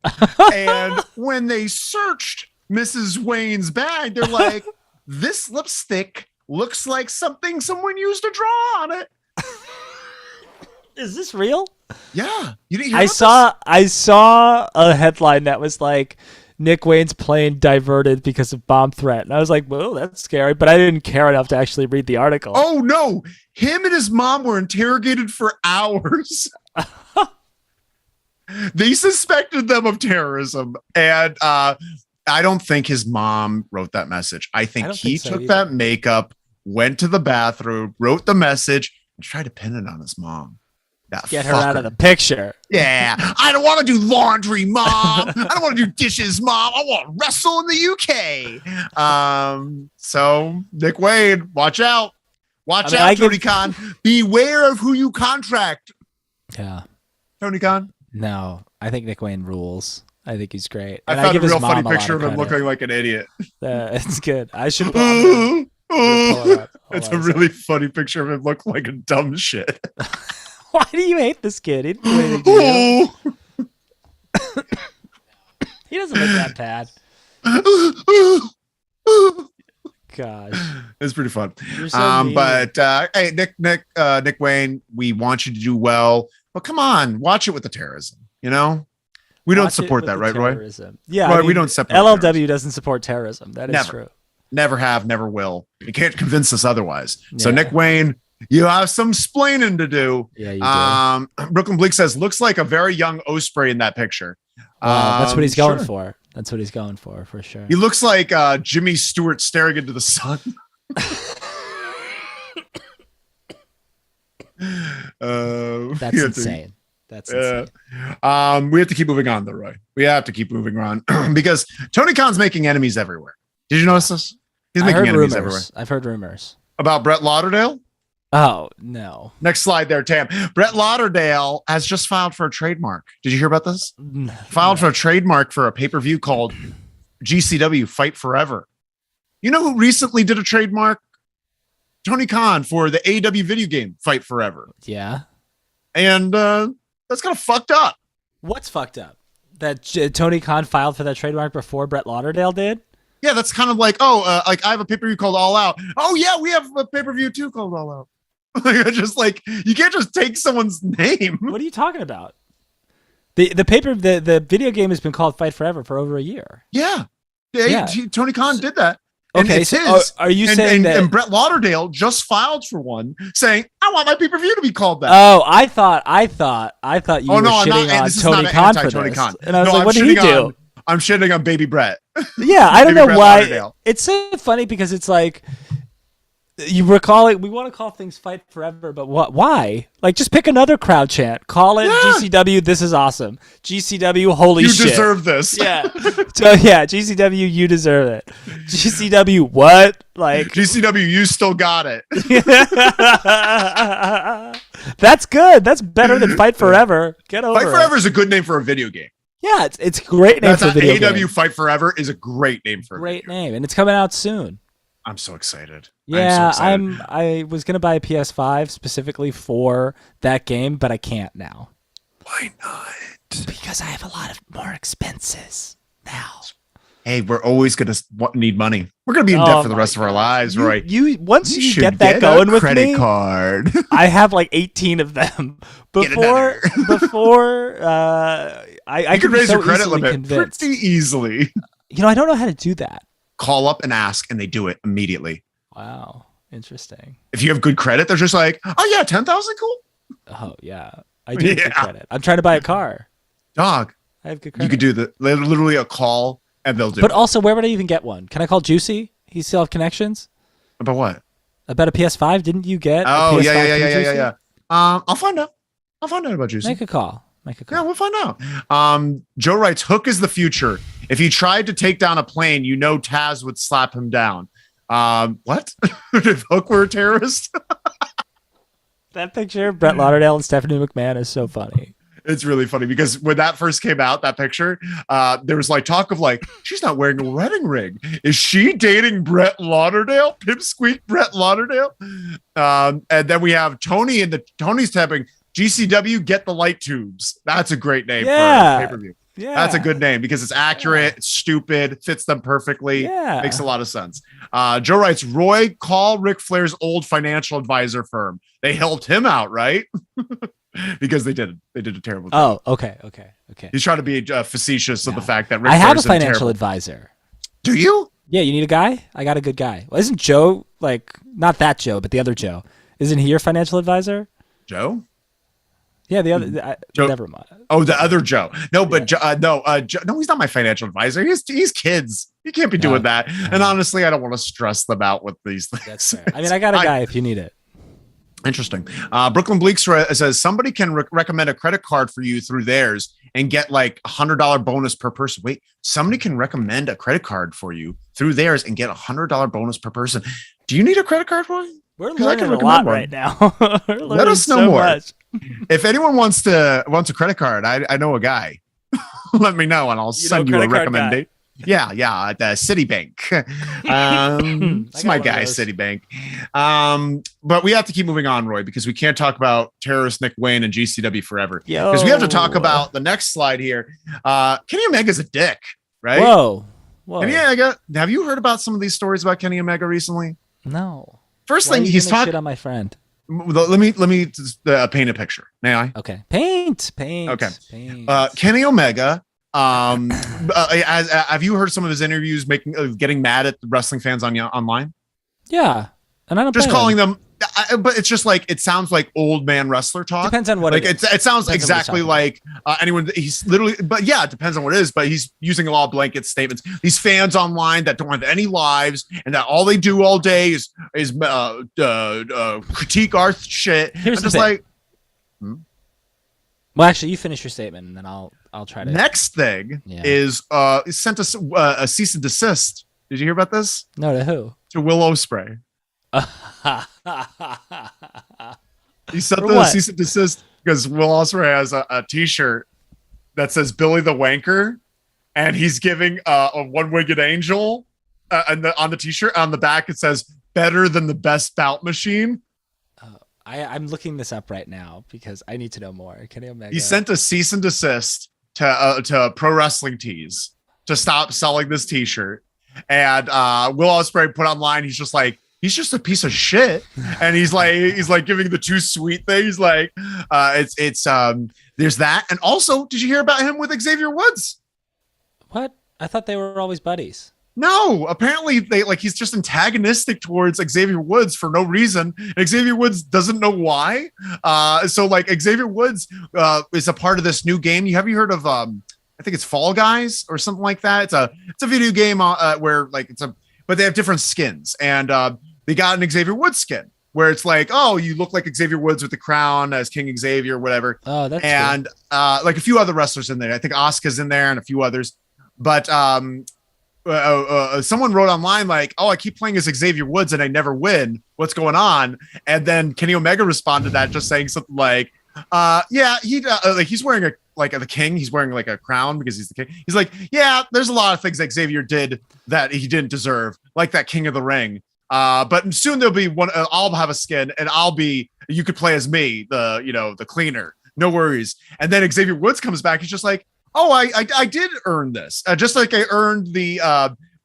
And when they searched Mrs. Wayne's bag, they're like, "This lipstick looks like something someone used to draw on it." Is this real? Yeah. You didn't hear I saw a headline that was like, Nick Wayne's plane diverted because of bomb threat. And I was like, well, that's scary. But I didn't care enough to actually read the article. Oh, no. Him and his mom were interrogated for hours. They suspected them of terrorism. And I don't think his mom wrote that message. I think he took that makeup, went to the bathroom, wrote the message, and tried to pin it on his mom. Get her out of the picture. Yeah. I don't want to do laundry, Mom. I don't want to do dishes, Mom. I want to wrestle in the UK. So Nick Wayne, watch out. Watch out, Tony Khan. Beware of who you contract. Yeah. Tony Khan? No, I think Nick Wayne rules. I think he's great. I found a real funny picture of him looking like an idiot. It's good. I should pull it up. It's a really funny picture of him looking like a dumb shit. Why do you hate this kid? He didn't do anything to you. He doesn't look that bad. Gosh, it's pretty fun. So but hey, Nick Wayne, we want you to do well, but come on, watch it with the terrorism. We don't support that, right, terrorism. Roy? Yeah, Roy, we don't support LLW terrorism. Doesn't support terrorism. That is true. Never have, never will. You can't convince us otherwise. So Nick Wayne, you have some splaining to do. Yeah, you do. Brooklyn Bleak says, looks like a very young Ospreay in that picture. That's what he's going for. That's what he's going for sure. He looks like Jimmy Stewart staring into the sun. That's insane. That's insane. We have to keep moving on, though, Roy. We have to keep moving on because Tony Khan's making enemies everywhere. Did you notice this? He's making enemies everywhere. I've heard rumors about Brett Lauderdale. Oh no! Next slide, there, Tam. Brett Lauderdale has just filed for a trademark. Did you hear about this? No. Filed for a trademark for a pay-per-view called GCW Fight Forever. You know who recently did a trademark? Tony Khan for the AEW video game Fight Forever. Yeah. And that's kind of fucked up. What's fucked up? That Tony Khan filed for that trademark before Brett Lauderdale did? Yeah, that's kind of like, like I have a pay-per-view called All Out. Oh yeah, we have a pay-per-view too called All Out. Just like, you can't just take someone's name. What are you talking about? The video game has been called Fight Forever for over a year. Yeah. Tony Khan did that. Okay, so are you saying that? And Brett Lauderdale just filed for one, saying, "I want my pay-per-view to be called that." Oh, I thought you were shitting on Tony Khan for this. Khan. And I was like, "What did he do?" I'm shitting on Baby Brett. Yeah, I don't know why. Lauderdale. It's so funny because it's like you recall it. We want to call things Fight Forever, but what? Why? Like, just pick another crowd chant. Call it GCW. This is awesome. GCW. Holy shit! You deserve this. Yeah. So yeah, GCW. You deserve it. GCW. What? Like GCW. You still got it. That's good. That's better than Fight Forever. Get over it. Fight Forever is a good name for a video game. Yeah, it's a great name for a video game. AEW Fight Forever is a great name for a great name, and it's coming out soon. I'm so excited. Yeah, I was gonna buy a PS5 specifically for that game, but I can't now. Why not? Because I have a lot of more expenses now. Hey, we're always gonna need money. We're gonna be in debt for the rest of our lives, Roy. Once you get that going with me, credit card. I have like 18 of them. Before I could raise your credit limit pretty easily. You know, I don't know how to do that. Call up and ask, and they do it immediately. Wow, interesting. If you have good credit, they're just like, "Oh yeah, 10,000, cool." Oh yeah, I do have good credit. I'm trying to buy a car. Dog, I have good credit. You could do literally a call, and they'll do. But also, where would I even get one? Can I call Juicy? He still have connections. About what? About a PS5? Didn't you get? Oh a PS5 yeah. I'll find out. I'll find out about Juicy. Make a call. Yeah, we'll find out. Joe writes, Hook is the future. If he tried to take down a plane, you know Taz would slap him down. What? If Hook were a terrorist? That picture of Brett Lauderdale and Stephanie McMahon is so funny. It's really funny because when that first came out, that picture, there was like talk of like, she's not wearing a wedding ring. Is she dating Brett Lauderdale? Pipsqueak Brett Lauderdale? And then we have Tony and Tony's tapping, GCW, get the light tubes. That's a great name for a pay-per-view. Yeah. That's a good name because it's accurate, it's stupid, fits them perfectly. Yeah. Makes a lot of sense. Joe writes, Roy, call Ric Flair's old financial advisor firm. They helped him out, right? Because they did a terrible job. Oh, okay. He's trying to be facetious of the fact that Ric I have a financial advisor. Do you? Yeah, you need a guy? I got a good guy. Well, isn't Joe, like, not that Joe, but the other Joe. Isn't he your financial advisor? Joe? Yeah, the other. Joe, never mind. Oh, the other Joe. No, but no, he's not my financial advisor. He's kids. He can't be doing that. And honestly, I don't want to stress them out with these things. That's fair. I mean, I got a guy if you need it. Interesting. Brooklyn Bleak says somebody can recommend a credit card for you through theirs and get like $100 bonus per person. Wait, somebody can recommend a credit card for you through theirs and get $100 bonus per person. Do you need a credit card, Roy? We're learning a lot right now. Let us know more. Much. If anyone wants a credit card, I know a guy. Let me know and I'll send you a recommendation. Yeah, at Citibank. It's my guy, Citibank. But we have to keep moving on, Roy, because we can't talk about terrorist Nick Wayne and GCW forever. Because we have to talk about the next slide here. Kenny Omega's a dick, right? Whoa. Kenny Omega. Have you heard about some of these stories about Kenny Omega recently? No. First thing he's talking on my friend. Let me paint a picture. May I? Okay. Paint. Okay. Paint. Kenny Omega Have you heard some of his interviews getting mad at the wrestling fans online? Yeah, and I don't just calling them. But it's just like, it sounds like old man wrestler talk. Depends on what it sounds exactly like anyone. He's literally, but yeah, it depends on what it is. But he's using a lot of blanket statements. These fans online that don't have any lives and that all they do all day is critique our shit. Here's the thing. Like, well, actually, you finish your statement and then I'll try to. Next thing is he sent us a cease and desist. Did you hear about this? No, to who? To Will Ospreay. He sent the cease and desist because Will Ospreay has a T-shirt that says Billy the Wanker, and he's giving a one-winged angel, and on the T-shirt on the back it says "better than the best bout machine." I'm looking this up right now because I need to know more. Kenny Omega. He sent a cease and desist to Pro Wrestling Tees to stop selling this T-shirt, and Will Ospreay put online. He's just like, he's just a piece of shit, and he's like giving the too sweet thing. He's like, there's that, and also, did you hear about him with Xavier Woods? What? I thought they were always buddies. No, apparently he's just antagonistic towards Xavier Woods for no reason. And Xavier Woods doesn't know why. So like Xavier Woods is a part of this new game. Have you heard of I think it's Fall Guys or something like that? It's a video game where like but they have different skins, and they got an Xavier Woods skin where it's like, oh, you look like Xavier Woods with the crown as King Xavier, whatever. Oh, that's and cool. Like a few other wrestlers in there. I think Asuka's in there and a few others, but someone wrote online like, oh, I keep playing as Xavier Woods and I never win. What's going on? And then Kenny Omega responded to that just saying something like, yeah, he's wearing the king. He's wearing like a crown because he's the king. He's like, yeah, there's a lot of things that Xavier did that he didn't deserve, like that King of the Ring. But soon there'll be one. I'll have a skin, and you could play as me, the cleaner. No worries. And then Xavier Woods comes back. He's just like, oh, I did earn this, just like I earned the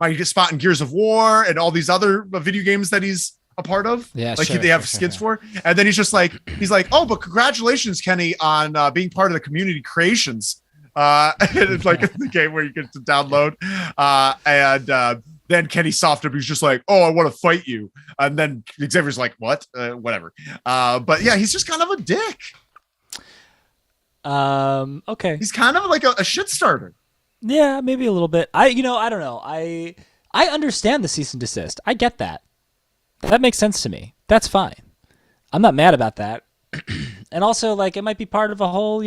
my spot in Gears of War and all these other video games that he's a part of. Yeah, like they have skins for. And then he's like, oh, but congratulations, Kenny, on being part of the community creations. And it's like the game where you get to download. Then Kenny softened up. He's just like, oh, I want to fight you. And then Xavier's like, what? Whatever. But yeah, he's just kind of a dick. Okay. He's kind of like a shit starter. Yeah, maybe a little bit. I don't know. I understand the cease and desist. I get that. That makes sense to me. That's fine. I'm not mad about that. And also, like, it might be part of a whole,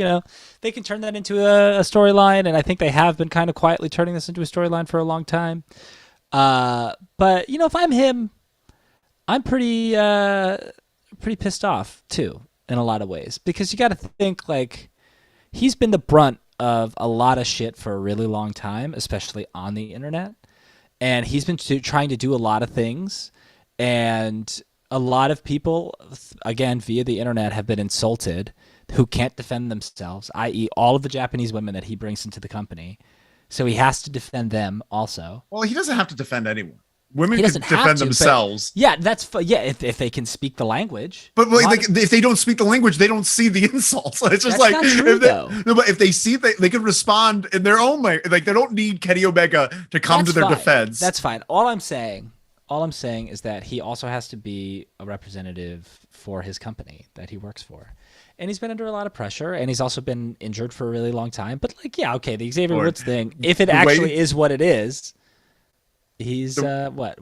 they can turn that into a storyline, and I think they have been kind of quietly turning this into a storyline for a long time. But if I'm him, I'm pretty pissed off too in a lot of ways, because you got to think, like, he's been the brunt of a lot of shit for a really long time, especially on the internet. And he's been trying to do a lot of things. And a lot of people, again, via the internet, have been insulted who can't defend themselves, i.e. all of the Japanese women that he brings into the company. So he has to defend them also. Well, he doesn't have to defend anyone. Women can defend themselves. Yeah, if they can speak the language. But if they don't speak the language, they don't see the insults. It's just that's not true, but if they see they can respond in their own way. Like, they don't need Kenny Omega to come to their defense. That's fine. All I'm saying is that he also has to be a representative for his company that he works for. And he's been under a lot of pressure, and he's also been injured for a really long time. But, like, yeah, okay, the Xavier Woods thing, if it actually is what it is, he's what?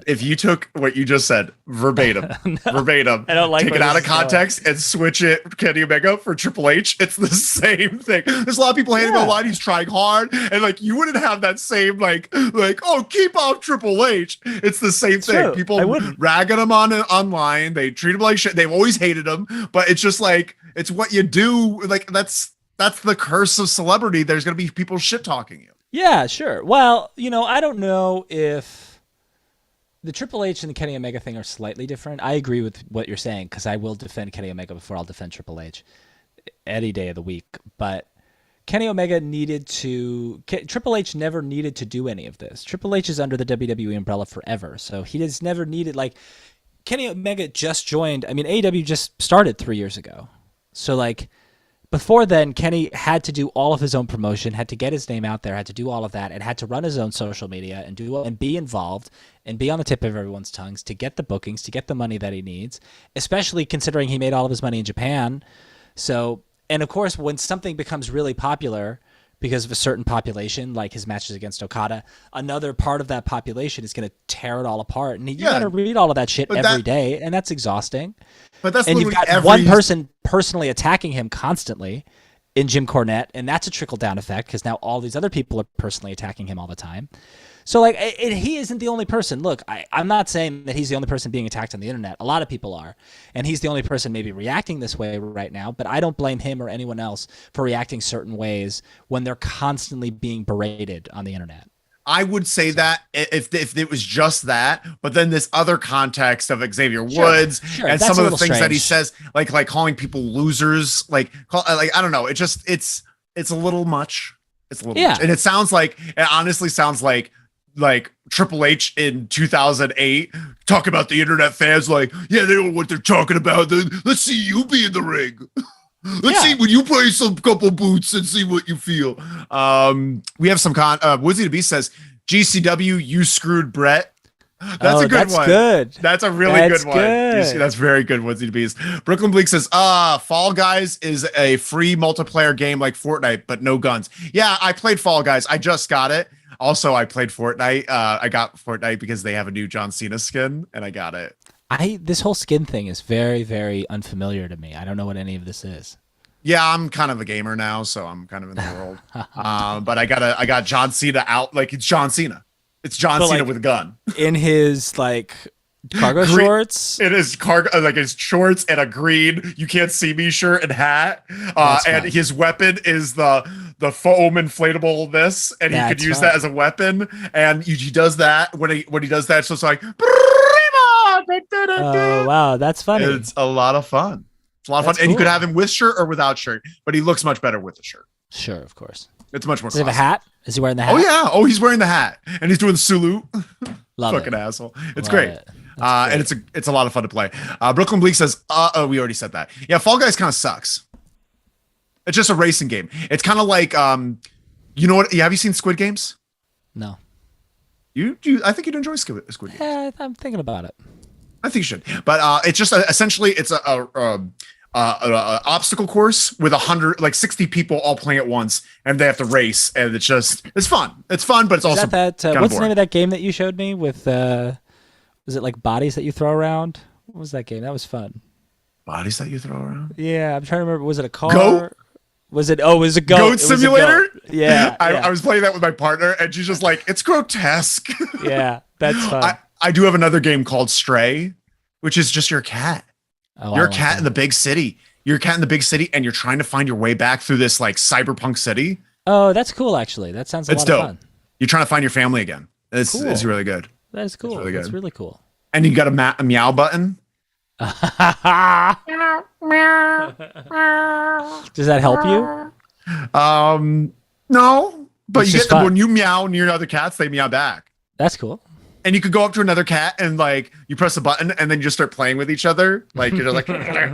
If you took what you just said verbatim, I don't like take it out of context and switch it Kenny Omega for Triple H, it's the same thing. There's a lot of people hating him a lot. He's trying hard, and like you wouldn't have that same like oh, keep off Triple H. It's the same thing. True. People ragging him online. They treat him like shit. They've always hated him, but it's just like it's what you do. Like that's the curse of celebrity. There's gonna be people shit talking you. Yeah, sure. Well, I don't know if the Triple H and the Kenny Omega thing are slightly different. I agree with what you're saying, because I will defend Kenny Omega before I'll defend Triple H any day of the week. But Kenny Omega Triple H never needed to do any of this. Triple H is under the WWE umbrella forever, so he has never needed, like, Kenny Omega just joined. I mean, AEW just started 3 years ago. So, like, before then, Kenny had to do all of his own promotion, had to get his name out there, had to do all of that, and had to run his own social media and be involved and be on the tip of everyone's tongues to get the bookings, to get the money that he needs, especially considering he made all of his money in Japan. So, and of course, when something becomes really popular because of a certain population, like his matches against Okada, another part of that population is going to tear it all apart. And you got to read all of that shit every day, and that's exhausting. But that's and you've got one person personally attacking him constantly in Jim Cornette, and that's a trickle-down effect because now all these other people are personally attacking him all the time. So, like, he isn't the only person. Look, I'm not saying that he's the only person being attacked on the internet. A lot of people are, and he's the only person maybe reacting this way right now, but I don't blame him or anyone else for reacting certain ways when they're constantly being berated on the internet. I would say that if it was just that, but then this other context of Xavier Woods and some of the things that he says, like calling people losers, like I don't know, it's a little much. It's a little much. And it honestly sounds like Triple H in 2008 talk about the internet fans like, yeah, they don't know what they're talking about. Let's see you be in the ring. Let's see when you play some couple boots and see what you feel. We have some Woodsy the Beast says, GCW, you screwed Brett. That's a good one. Good. That's a really good one. That's very good, Woodsy the Beast. Brooklyn Bleak says, Fall Guys is a free multiplayer game like Fortnite, but no guns. Yeah, I played Fall Guys. I just got it. Also, I played Fortnite. I got Fortnite because they have a new John Cena skin, and I got it. This whole skin thing is very, very unfamiliar to me. I don't know what any of this is. Yeah, I'm kind of a gamer now, so I'm kind of in the world. But I got John Cena out. Like, it's John Cena. It's John Cena with a gun. In his, like, cargo shorts? It is cargo, like his shorts and a green "You Can't See Me" shirt and hat. And his weapon is the foam inflatable this, and he could use that as a weapon. And he does that when he does that. So it's like, oh wow, that's funny. It's a lot of fun. It's a lot of fun, and you could have him with shirt or without shirt, but he looks much better with the shirt. Sure, of course. It's much more. Does he have a hat? Is he wearing the hat? Oh yeah. Oh, he's wearing the hat, and he's doing the salute. Love Fucking it. asshole. It's great. And it's a lot of fun to play. Brooklyn Bleak says, we already said that. Yeah, Fall Guys kind of sucks. It's just a racing game. It's kind of like, you know what? Have you seen Squid Games? No. I think you'd enjoy Squid Games. Yeah, I'm thinking about it. I think you should. But it's just essentially it's a obstacle course with 60 people all playing at once, and they have to race, and it's fun. It's fun, but it's also what's the name of that game that you showed me with? Was it like bodies that you throw around? What was that game? That was fun. Bodies that you throw around? Yeah, I'm trying to remember. Was it a car? Goat? Was it? Oh, it was a goat. Goat Simulator? Yeah. I was playing that with my partner, and she's just like, it's grotesque. Yeah, that's fun. I do have another game called Stray, which is just your cat. Oh, you're a cat in the big city. You're a cat in the big city, and you're trying to find your way back through this like cyberpunk city. Oh, that's cool. Actually, that sounds a lot of fun. You're trying to find your family again. It's really good. That is cool. That's really cool. And you got a meow button. Does that help you? No, but you get when you meow near other cats, they meow back. That's cool. And you could go up to another cat and like you press a button and then you just start playing with each other, like you're just like,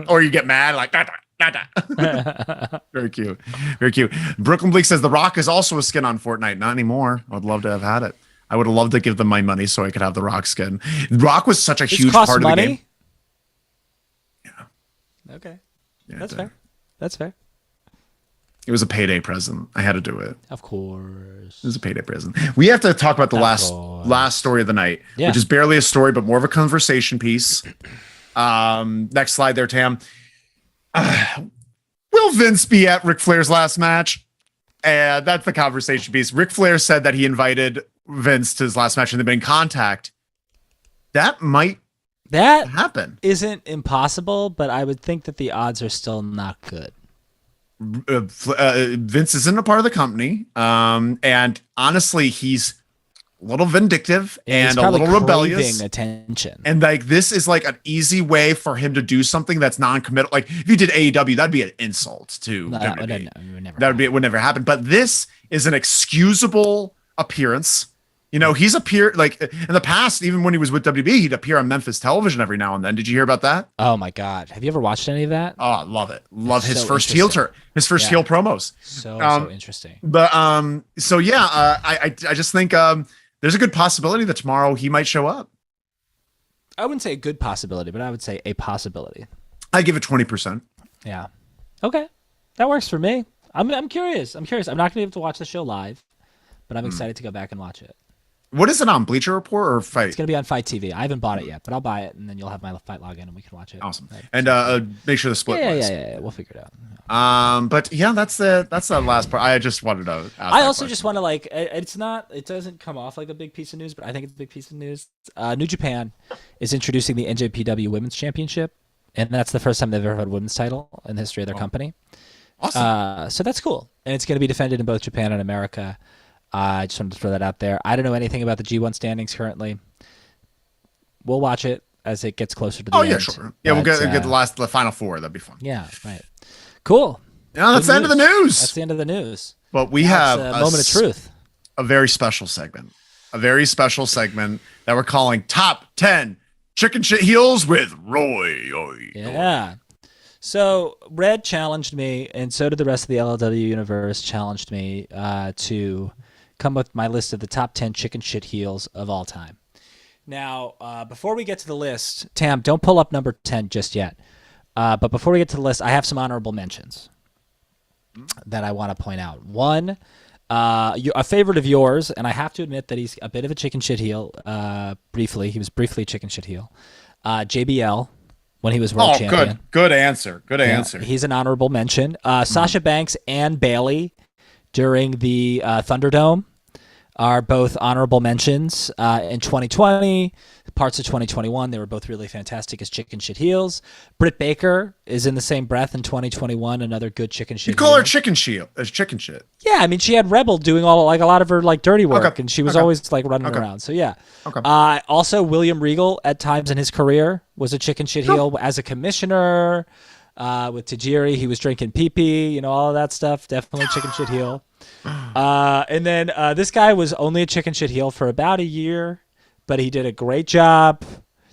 or you get mad like da, da, da, da. Very cute, very cute. Brooklyn Bleak says The Rock is also a skin on Fortnite. Not anymore. I'd love to have had it. I would have loved to give them my money so I could have The Rock skin. The Rock was such a huge part of the game. Yeah. Okay. Yeah, that's fair. That's fair. It was a payday present. I had to do it. Of course. It was a payday present. We have to talk about the last story of the night, which is barely a story, but more of a conversation piece. Next slide there, Tam. Will Vince be at Ric Flair's last match? And that's the conversation piece. Ric Flair said that he invited Vince to his last match and they've been in contact. That might happen. Isn't impossible, but I would think that the odds are still not good. Vince isn't a part of the company, and honestly, he's a little vindictive and a little rebellious. Attention, and like this is like an easy way for him to do something that's non-committal. Like if you did AEW, that'd be an insult to WWE. It would never happen. But this is an excusable appearance. You know, he's appeared like in the past, even when he was with WB, he'd appear on Memphis television every now and then. Did you hear about that? Oh my God. Have you ever watched any of that? Oh, I love it. Love his first heel turn, his first heel promos. So interesting. But so yeah, I just think there's a good possibility that tomorrow he might show up. I wouldn't say a good possibility, but I would say a possibility. I give it 20%. Yeah. Okay. That works for me. I'm curious. I'm not gonna be able to watch the show live, but I'm excited to go back and watch it. What is it on, Bleacher Report or Fight? It's going to be on Fight TV. I haven't bought it yet, but I'll buy it, and then you'll have my Fight login, and we can watch it. Awesome. And make sure the split. Yeah. We'll figure it out. But yeah, that's the last part. I just wanted to ask I also just want to it doesn't come off like a big piece of news, but I think it's a big piece of news. New Japan is introducing the NJPW Women's Championship, and that's the first time they've ever had a women's title in the history of their company. Awesome. So that's cool, and it's going to be defended in both Japan and America. I just wanted to throw that out there. I don't know anything about the G1 standings currently. We'll watch it as it gets closer to the end. Oh, yeah, sure. Yeah, we'll get the final four. That'd be fun. Yeah, right. Cool. Yeah, that's the end of the news. That's the end of the news. But we have a moment of truth. A very special segment. A very special segment that we're calling Top 10 Chicken Shit Heels with Roy. Yeah. So Red challenged me, and so did the rest of the LLW universe challenged me to come with my list of the top 10 chicken shit heels of all time. Now, before we get to the list, Tam, don't pull up number 10 just yet. But before we get to the list, I have some honorable mentions that I want to point out. One, a favorite of yours, and I have to admit that he's a bit of a chicken shit heel. Briefly, he was briefly a chicken shit heel. JBL, when he was world champion. Good answer. Good answer. He's an honorable mention. Sasha Banks and Bayley during the Thunderdome are both honorable mentions. In 2020, parts of 2021, they were both really fantastic as chicken shit heels. Britt Baker is in the same breath in 2021, another good chicken shit. You call her chicken shit as chicken shit. Yeah, I mean, she had Rebel doing a lot of her dirty work, and she was always running around. So yeah. Okay. Also, William Regal at times in his career was a chicken shit heel as a commissioner. With Tajiri, he was drinking pee-pee, all of that stuff. Definitely chicken shit heel. And then this guy was only a chicken shit heel for about a year, but he did a great job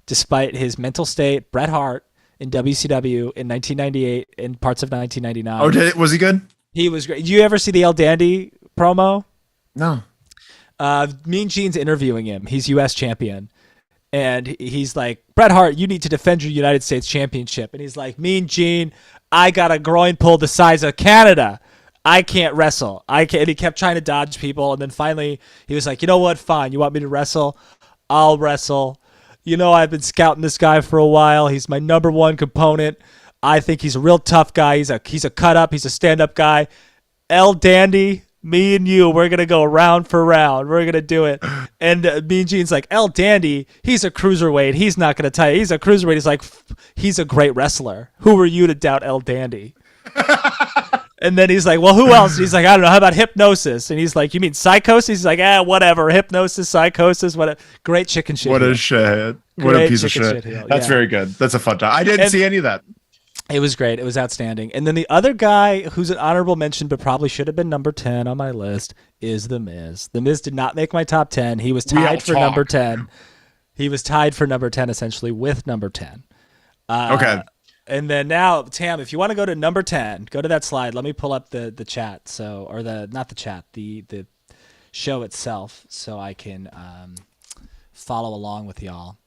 despite his mental state. Bret Hart in WCW in 1998 and parts of 1999. Oh, was he good? He was great. Did you ever see the El Dandy promo? No. Mean Gene's interviewing him. He's U.S. champion. And he's like, Bret Hart, you need to defend your United States Championship. And he's like, Mean Gene, I got a groin pull the size of Canada. I can't wrestle. And he kept trying to dodge people. And then finally, he was like, you know what? Fine. You want me to wrestle? I'll wrestle. I've been scouting this guy for a while. He's my number one component. I think he's a real tough guy. He's a cut-up. He's a stand-up guy. El Dandy, me and you, we're going to go round for round. We're going to do it. And Mean Gene's like, El Dandy, he's a cruiserweight. He's not going to tell you. He's a cruiserweight. He's like, he's a great wrestler. Who are you to doubt El Dandy? And then he's like, well, who else? And he's like, I don't know. How about Hypnosis? And he's like, you mean Psychosis? He's like, whatever. Hypnosis, Psychosis, whatever. Great chicken shit. What a shit. What a piece of shit. That's very good. That's a fun time. I didn't see any of that. It was great. It was outstanding. And then the other guy who's an honorable mention but probably should have been number 10 on my list is The Miz. The Miz did not make my top 10. He was tied for number 10. He was tied for number 10 essentially with number 10. Okay. And then now, Tam, if you want to go to number 10, go to that slide. Let me pull up the chat. Not the chat, the show itself so I can follow along with y'all.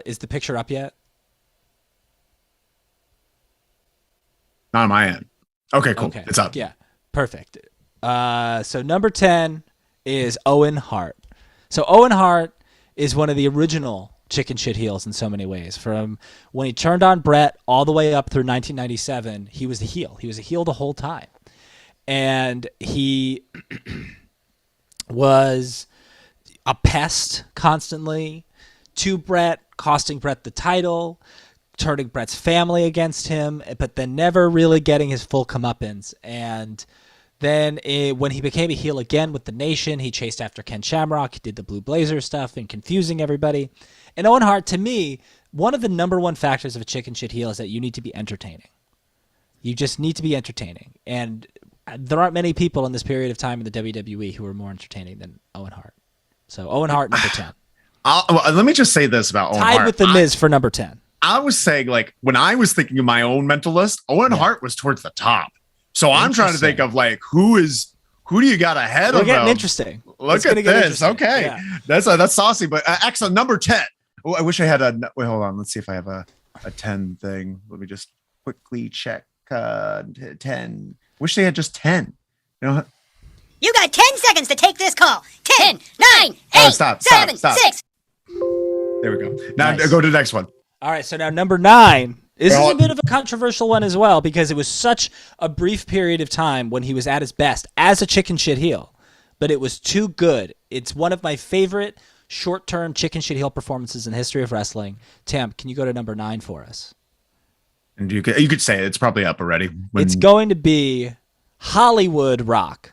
Is the picture up yet? Not on my end. Okay, cool. Okay. It's up. Yeah, perfect. So number 10 is Owen Hart. So Owen Hart is one of the original chicken shit heels in so many ways. From when he turned on Bret all the way up through 1997, he was the heel. He was a heel the whole time. And he was a pest constantly to Bret, costing Bret the title, turning Bret's family against him, but then never really getting his full comeuppance. And then when he became a heel again with the Nation, he chased after Ken Shamrock. He did the Blue Blazer stuff and confusing everybody. And Owen Hart, to me, one of the number one factors of a chicken shit heel is that you need to be entertaining. You just need to be entertaining. And there aren't many people in this period of time in the WWE who are more entertaining than Owen Hart. So Owen Hart, number 10. Let me just say this about Owen Hart. Tied with The Miz for number 10. I was saying, like, when I was thinking of my own mental list, Owen Hart was towards the top. So I'm trying to think of, like, who do you got ahead of him? We're getting interesting. Look at this. Okay. Yeah. That's saucy, but excellent. Number 10. Oh, I wish I had wait, hold on. Let's see if I have a 10 thing. Let me just quickly check 10. Wish they had just 10. You know what? You got 10 seconds to take this call. 10, 9, 8, stop. 7, 6. There we go. Now go to the next one. All right, so now number 9. This is a bit of a controversial one as well because it was such a brief period of time when he was at his best as a chicken shit heel, but it was too good. It's one of my favorite short-term chicken shit heel performances in the history of wrestling. Tam, can you go to number 9 for us? And you could say it. It's probably up already. It's going to be Hollywood Rock.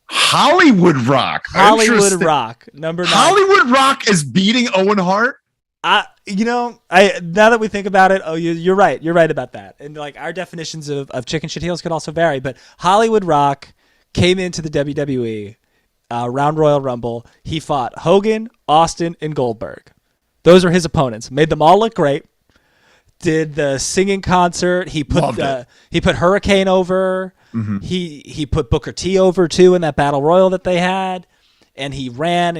Hollywood Rock. Hollywood Rock, number 9. Hollywood Rock is beating Owen Hart? Now that we think about it, you're right. You're right about that. And like our definitions of chicken shit heels could also vary, but Hollywood Rock came into the WWE round Royal Rumble. He fought Hogan, Austin, and Goldberg. Those are his opponents. Made them all look great. Did the singing concert. He put Hurricane over. Mm-hmm. He put Booker T over too in that battle royal that they had, and he ran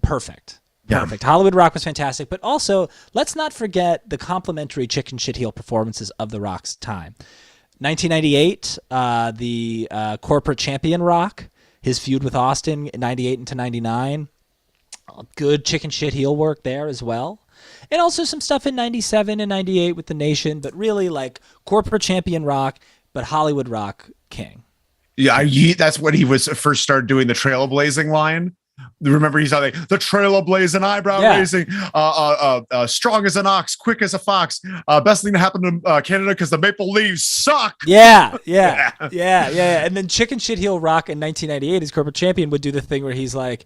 perfect. Perfect. Hollywood Rock was fantastic, but also let's not forget the complimentary chicken shit heel performances of The Rock's time. 1998, the corporate champion Rock, his feud with Austin in 98 into 99. Good chicken shit heel work there as well. And also some stuff in 97 and 98 with the Nation, but really like corporate champion Rock, but Hollywood Rock king. Yeah, that's when he was first started doing the trailblazing line. Remember, he's like the trailblazing, eyebrow raising, strong as an ox, quick as a fox. Best thing to happen to Canada because the maple leaves suck. Yeah. And then chicken shit heel Rock in 1998, his corporate champion, would do the thing where he's like,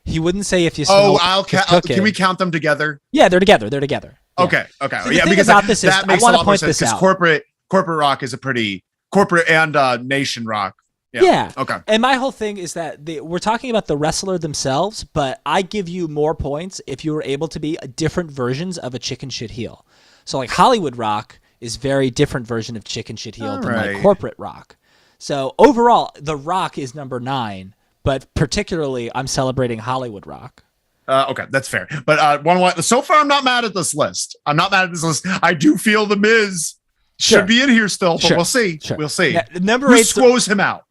he wouldn't say if you smell. Can we count them together? Yeah, they're together. Yeah. Okay. So because that makes a lot more sense because corporate Rock is a pretty corporate and Nation Rock. Yeah. Okay. And my whole thing is that we're talking about the wrestler themselves, but I give you more points if you were able to be different versions of a chicken shit heel. So like Hollywood Rock is very different version of chicken shit heel than like corporate Rock. So overall, The Rock is number 9, but particularly I'm celebrating Hollywood Rock. Okay, that's fair. But so far I'm not mad at this list. I do feel The Miz should be in here still, but we'll see. We'll see. Now, number 8 squoze him out.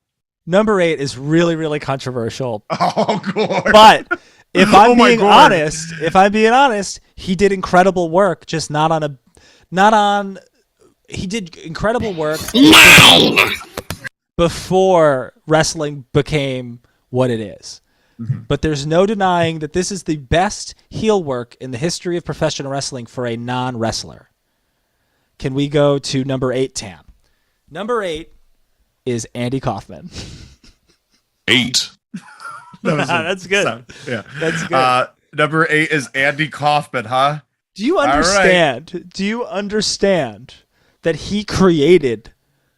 Number 8 is really, really controversial. Oh, God. But if I'm being honest, he did incredible work, just he did incredible work 9 before wrestling became what it is. Mm-hmm. But there's no denying that this is the best heel work in the history of professional wrestling for a non-wrestler. Can we go to number 8, Tam? Number 8 is Andy Kaufman. 8. That's good. That's good. Number 8 is Andy Kaufman, huh? Do you understand? Right. Do you understand that he created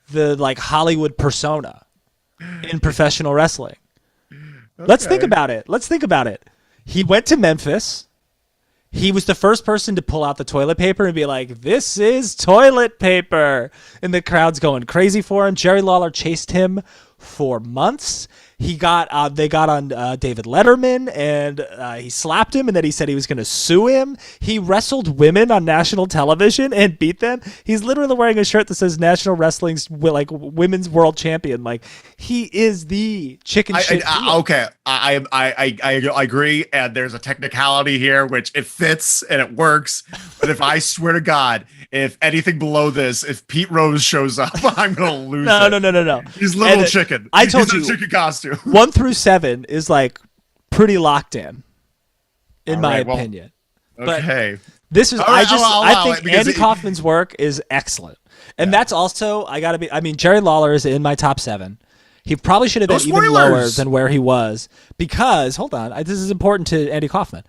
the like Hollywood persona in professional wrestling? Okay. Let's think about it. He went to Memphis. He was the first person to pull out the toilet paper and be like, "This is toilet paper." And the crowd's going crazy for him. Jerry Lawler chased him for months. They got on David Letterman and he slapped him, and then he said he was going to sue him. He wrestled women on national television and beat them. He's literally wearing a shirt that says National Wrestling's like Women's World Champion. Like he is the chicken shit. Okay, I agree, and there's a technicality here which it fits and it works. But if I swear to God, if anything below this, if Pete Rose shows up, I'm gonna lose. No. He's little chicken. I told you, chicken costume. 1 through 7 is like pretty locked in my opinion. Okay. But this is I think Andy Kaufman's work is excellent. And that's also Jerry Lawler is in my top 7. He probably should have been even lower than where he was because this is important to Andy Kaufman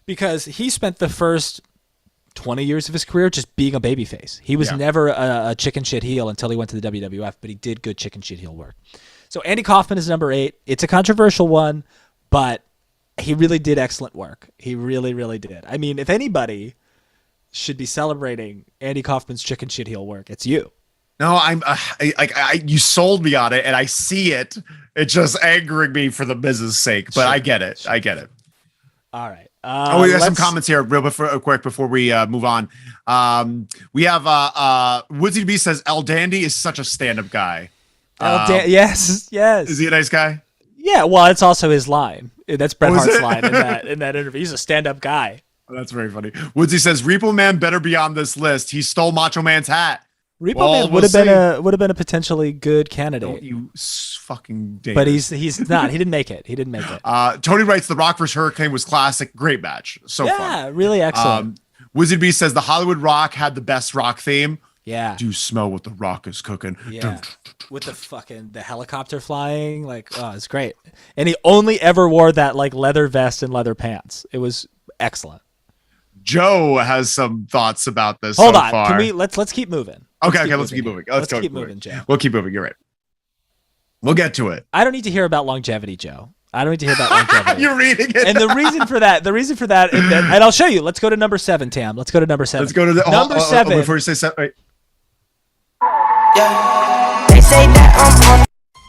because he spent the first 20 years of his career just being a babyface. He was never a chicken shit heel until he went to the WWF, but he did good chicken shit heel work. So Andy Kaufman is number 8. It's a controversial one, but he really did excellent work. He really, really did. I mean, if anybody should be celebrating Andy Kaufman's chicken shit heel work, it's you. No, you sold me on it, and I see it. It's just angering me for the Miz's sake, but sure, I get it. Sure. I get it. All right. We got some comments here quick before we move on. We have Woodsy B says El Dandy is such a stand-up guy. Yes. Is he a nice guy? Yeah, well, it's also his line. That's Bret Hart's line in that interview. He's a stand-up guy. Oh, that's very funny. Woodsy says Repo Man better be on this list. He stole Macho Man's hat. Repo Man would have been a potentially good candidate. Don't you fucking dare. But he's not. He didn't make it. Tony writes The Rock vs. Hurricane was classic. Great match. So fun. Yeah, really excellent. Wizard B says the Hollywood Rock had the best Rock theme. Yeah. Do you smell what the Rock is cooking? Yeah. With the helicopter flying, it's great. And he only ever wore that leather vest and leather pants. It was excellent. Joe has some thoughts about this. Hold on. Can we let's keep moving. Let's keep moving. Let's keep moving, Joe. We'll keep moving. You're right. We'll get to it. I don't need to hear about longevity, Joe. I don't need to hear about longevity. You're reading it. And the reason for that, and I'll show you. Let's go to number 7, Tam. Let's go to number 7. Let's go to number 7. Before you say 7, wait. Yeah. They say that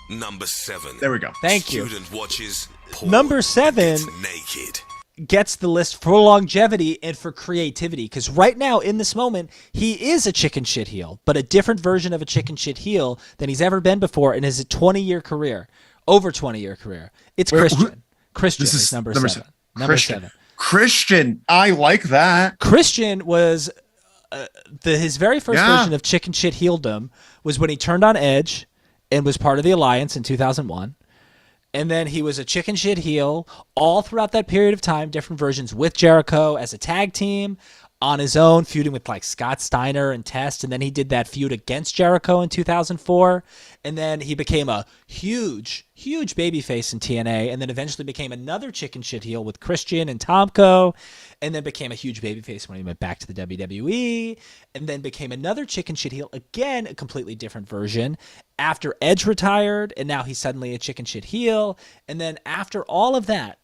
I'm on number 7. There we go. Thank you. Student watches porn number 7 naked. Gets the list for longevity and for creativity, because right now in this moment he is a chicken shit heel, but a different version of a chicken shit heel than he's ever been before in his 20-year career, over 20-year career. It's Christian. Christian is number 7. Number 7. Christian, I like that. Christian was his very first version of chicken shit heeldom was when he turned on Edge and was part of the Alliance in 2001. And then he was a chicken shit heel all throughout that period of time, different versions with Jericho as a tag team, on his own, feuding with Scott Steiner and Test. And then he did that feud against Jericho in 2004. And then he became a huge, huge babyface in TNA, and then eventually became another chicken shit heel with Christian and Tomko, and then became a huge babyface when he went back to the WWE, and then became another chicken shit heel, again, a completely different version, after Edge retired, and now he's suddenly a chicken shit heel. And then after all of that,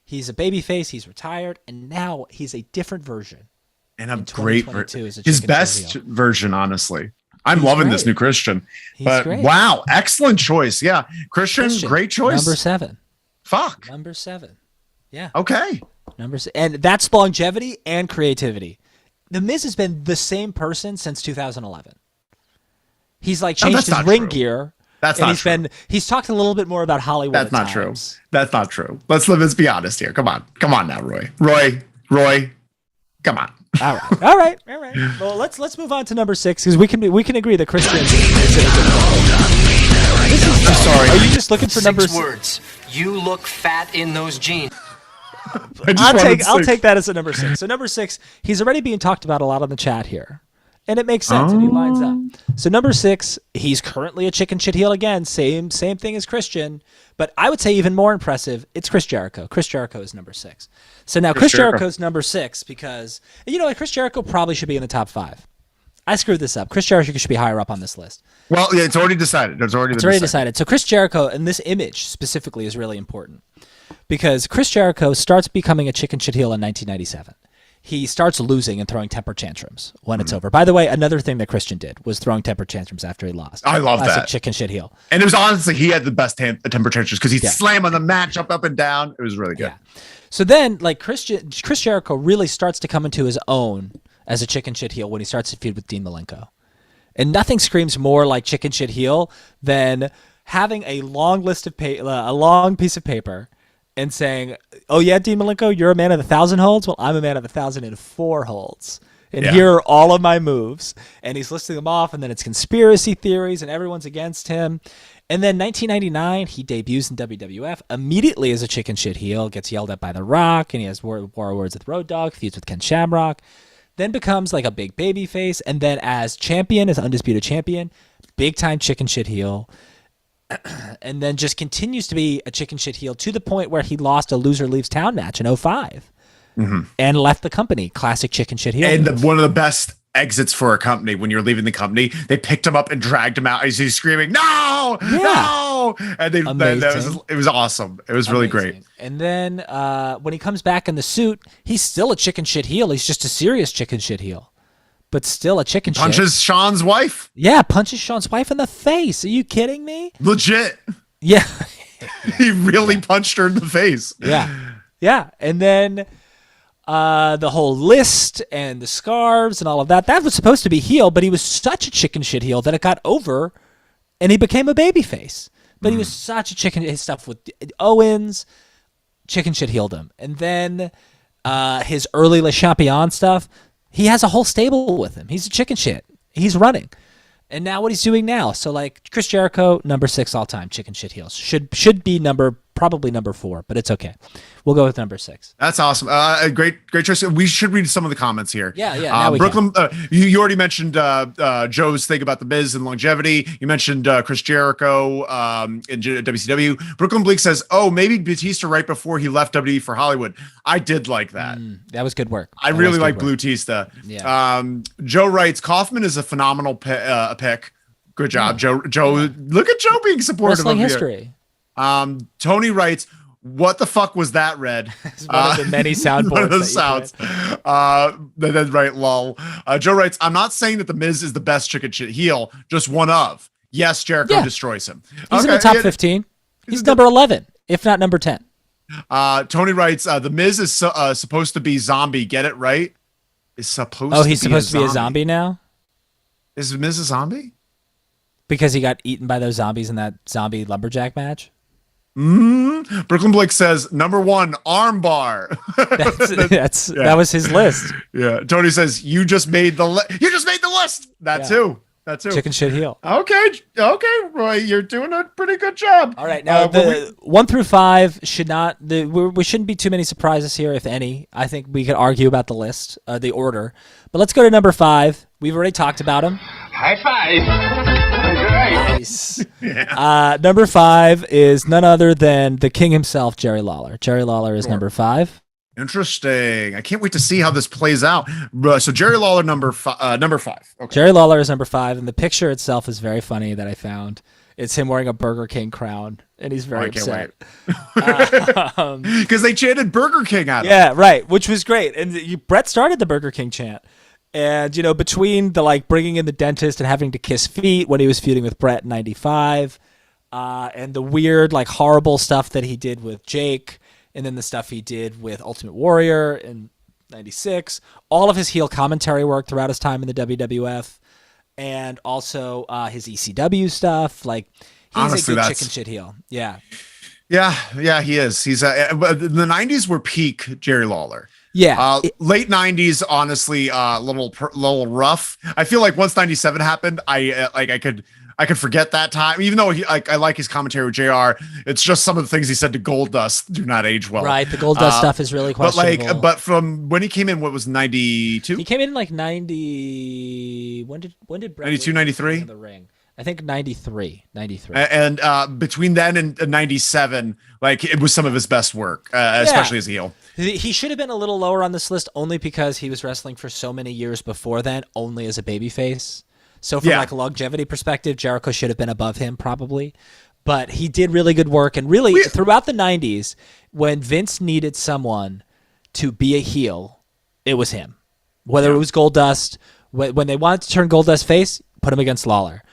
he's a babyface, he's retired, and now he's a different version. And a great his best version, honestly. I'm loving this new Christian. But great. Wow, excellent choice. Yeah. Christian, great choice. Number 7. Fuck. Number 7. Yeah. Okay. And that's longevity and creativity. The Miz has been the same person since 2011. He's changed his ring gear. That's not true. He's talked a little bit more about Hollywood. That's not true. That's not true. Let's be honest here. Come on now, Roy. Come on. All right. Well, let's move on to number 6, because we can agree that Christian is in a good sorry. Are you just looking for number 6? Words. You look fat in those jeans. I'll take that as a number 6. So number 6, he's already being talked about a lot on the chat here. And it makes sense, and he lines up. So number 6, he's currently a chicken shit heel again. Same thing as Christian. But I would say even more impressive, it's Chris Jericho. Chris Jericho is number 6. So now Chris Jericho's number 6 because, Chris Jericho probably should be in the top 5. I screwed this up. Chris Jericho should be higher up on this list. Well, yeah, it's already decided. It's already decided. So Chris Jericho, and this image specifically is really important, because Chris Jericho starts becoming a chicken shit heel in 1997. He starts losing and throwing temper tantrums when it's over. By the way, another thing that Christian did was throwing temper tantrums after he lost. I love that. Chicken shit heel. And it was honestly, he had the best temper tantrums because he'd slam on the mat, jump up and down. It was really good. Yeah. So then, Chris Jericho really starts to come into his own as a chicken shit heel when he starts to feud with Dean Malenko. And nothing screams more like chicken shit heel than having a long list of a long piece of paper and saying, "Oh yeah, Dean Malenko, you're a man of 1,000 holds. Well, I'm a man of 1,004 holds, and here are all of my moves." And he's listing them off, and then it's conspiracy theories, and everyone's against him. And then 1999, he debuts in WWF immediately as a chicken shit heel, gets yelled at by The Rock, and he has war words with Road Dogg, feuds with Ken Shamrock, then becomes a big baby face, and then as champion, as undisputed champion, big time chicken shit heel. And then just continues to be a chicken shit heel to the point where he lost a loser leaves town match in 2005 and left the company. Classic chicken shit heel. And one of the best exits for a company when you're leaving the company. They picked him up and dragged him out as he's screaming, "No, no!" And it was awesome. It was really great. And then when he comes back in the suit, he's still a chicken shit heel. He's just a serious chicken shit heel, but still a chicken shit. Punches Sean's wife. Yeah, punches Sean's wife in the face. Are you kidding me? Legit. Yeah. He really punched her in the face. Yeah. And then the whole list and the scarves and all of that was supposed to be heel, but he was such a chicken shit heel that it got over and he became a babyface. But he was such a chicken. His stuff with Owens, chicken shit healed him. And then his early Le Champion stuff, he has a whole stable with him. He's a chicken shit. He's running. And now what he's doing now. So like Chris Jericho, number 6 all time, chicken shit heels. Should be probably number 4, but it's okay. We'll go with number 6. That's awesome. Great choice. We should read some of the comments here. Yeah. Now Brooklyn, you already mentioned Joe's thing about the Miz and longevity. You mentioned Chris Jericho in WCW. Brooklyn Bleak says, "Oh, maybe Batista right before he left WWE for Hollywood." I did like that. That was good work. I really like Batista. Yeah. Joe writes, "Kaufman is a phenomenal pick. Good job, Joe. Look at Joe being supportive Wrestling of history." Tony writes, "What the fuck was that, Red?" It's one of the many soundboards. One of the sounds. Then right, lol. Joe writes, "I'm not saying that the Miz is the best chicken shit heel, just one of. Yes, Jericho destroys him. He's in the top 15. He's number 11, if not number 10. Tony writes, "The Miz is supposed to be zombie. Get it right? Is supposed. Oh, he's supposed to be a zombie now. Is Miz a zombie? Because he got eaten by those zombies in that zombie lumberjack match." Brooklyn Blake says, "Number 1, armbar." That was his list. Yeah. Tony says, "You just made the list." That too. Chicken shit heel. Okay, Roy, you're doing a pretty good job. All right, now the 1 through 5 should not. We shouldn't be too many surprises here, if any. I think we could argue about the list, the order, but let's go to number 5. We've already talked about him. High five. Nice. Number 5 is none other than the king himself, Jerry Lawler. Jerry Lawler is number 5. Interesting. I can't wait to see how this plays out. So Jerry Lawler, number 5. Okay. Jerry Lawler is number 5, and the picture itself is very funny that I found. It's him wearing a Burger King crown, and he's very upset. Because they chanted Burger King at him. Yeah, right, which was great. And Brett started the Burger King chant. And, between the, bringing in the dentist and having to kiss feet when he was feuding with Brett in 95, and the weird, horrible stuff that he did with Jake, and then the stuff he did with Ultimate Warrior in 96, all of his heel commentary work throughout his time in the WWF, and also his ECW stuff. He's honestly, a good chicken shit heel. Yeah. Yeah, he is. He's the 90s were peak Jerry Lawler. Yeah. Late 90s, honestly, little rough. I feel like once 97 happened, I could forget that time. Even though I like his commentary with JR, it's just some of the things he said to Goldust do not age well. Right, the Goldust stuff is really questionable. But from when he came in, what was 92? He came in 90. When did Brett 92, 93 in the ring? I think 93. And between then and 97, it was some of his best work, especially as a heel. He should have been a little lower on this list only because he was wrestling for so many years before then, only as a babyface. So from a longevity perspective, Jericho should have been above him probably. But he did really good work. And really, throughout the 90s, when Vince needed someone to be a heel, it was him. Whether it was Goldust, when they wanted to turn Goldust face, put him against Lawler.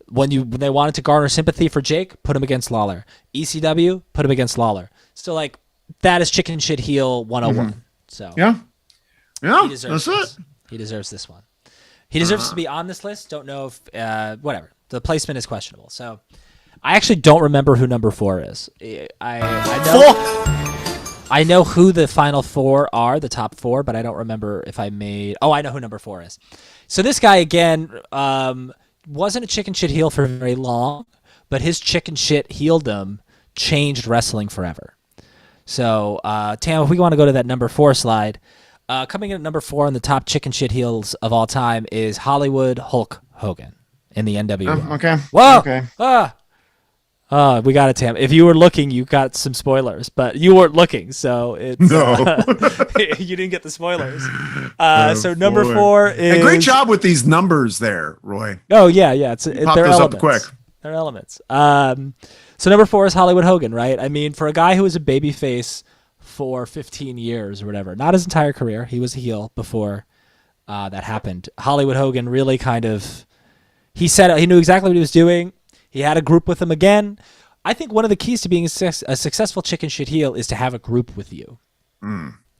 When they wanted to garner sympathy for Jake, put him against Lawler. ECW, put him against Lawler. So that is chicken shit heel 101. So yeah, that's it. He deserves this one. He deserves to be on this list. Don't know if whatever. The placement is questionable. So I actually don't remember who number 4 is. I know who the final 4 are, the top 4, but I don't remember if I made. Oh, I know who number 4 is. So this guy again wasn't a chicken shit heel for very long, but his chicken shit heeldom changed wrestling forever. So, Tam, if we want to go to that number 4 slide, coming in at number 4 on the top chicken shit heels of all time is Hollywood Hulk Hogan in the NWO. Okay. Whoa. Okay. We got it, Tam. If you were looking, you got some spoilers, but you weren't looking, so it's you didn't get the spoilers. So number 4 is. And great job with these numbers there, Roy. Oh yeah. Pop They're those elements. up quick. They're elements. So number 4 is Hollywood Hogan, right? I mean, for a guy who was a babyface for 15 years or whatever, not his entire career, he was a heel before that happened. Hollywood Hogan really kind of, he knew exactly what he was doing. He had a group with him again. I think one of the keys to being a successful chicken shit heel is to have a group with you.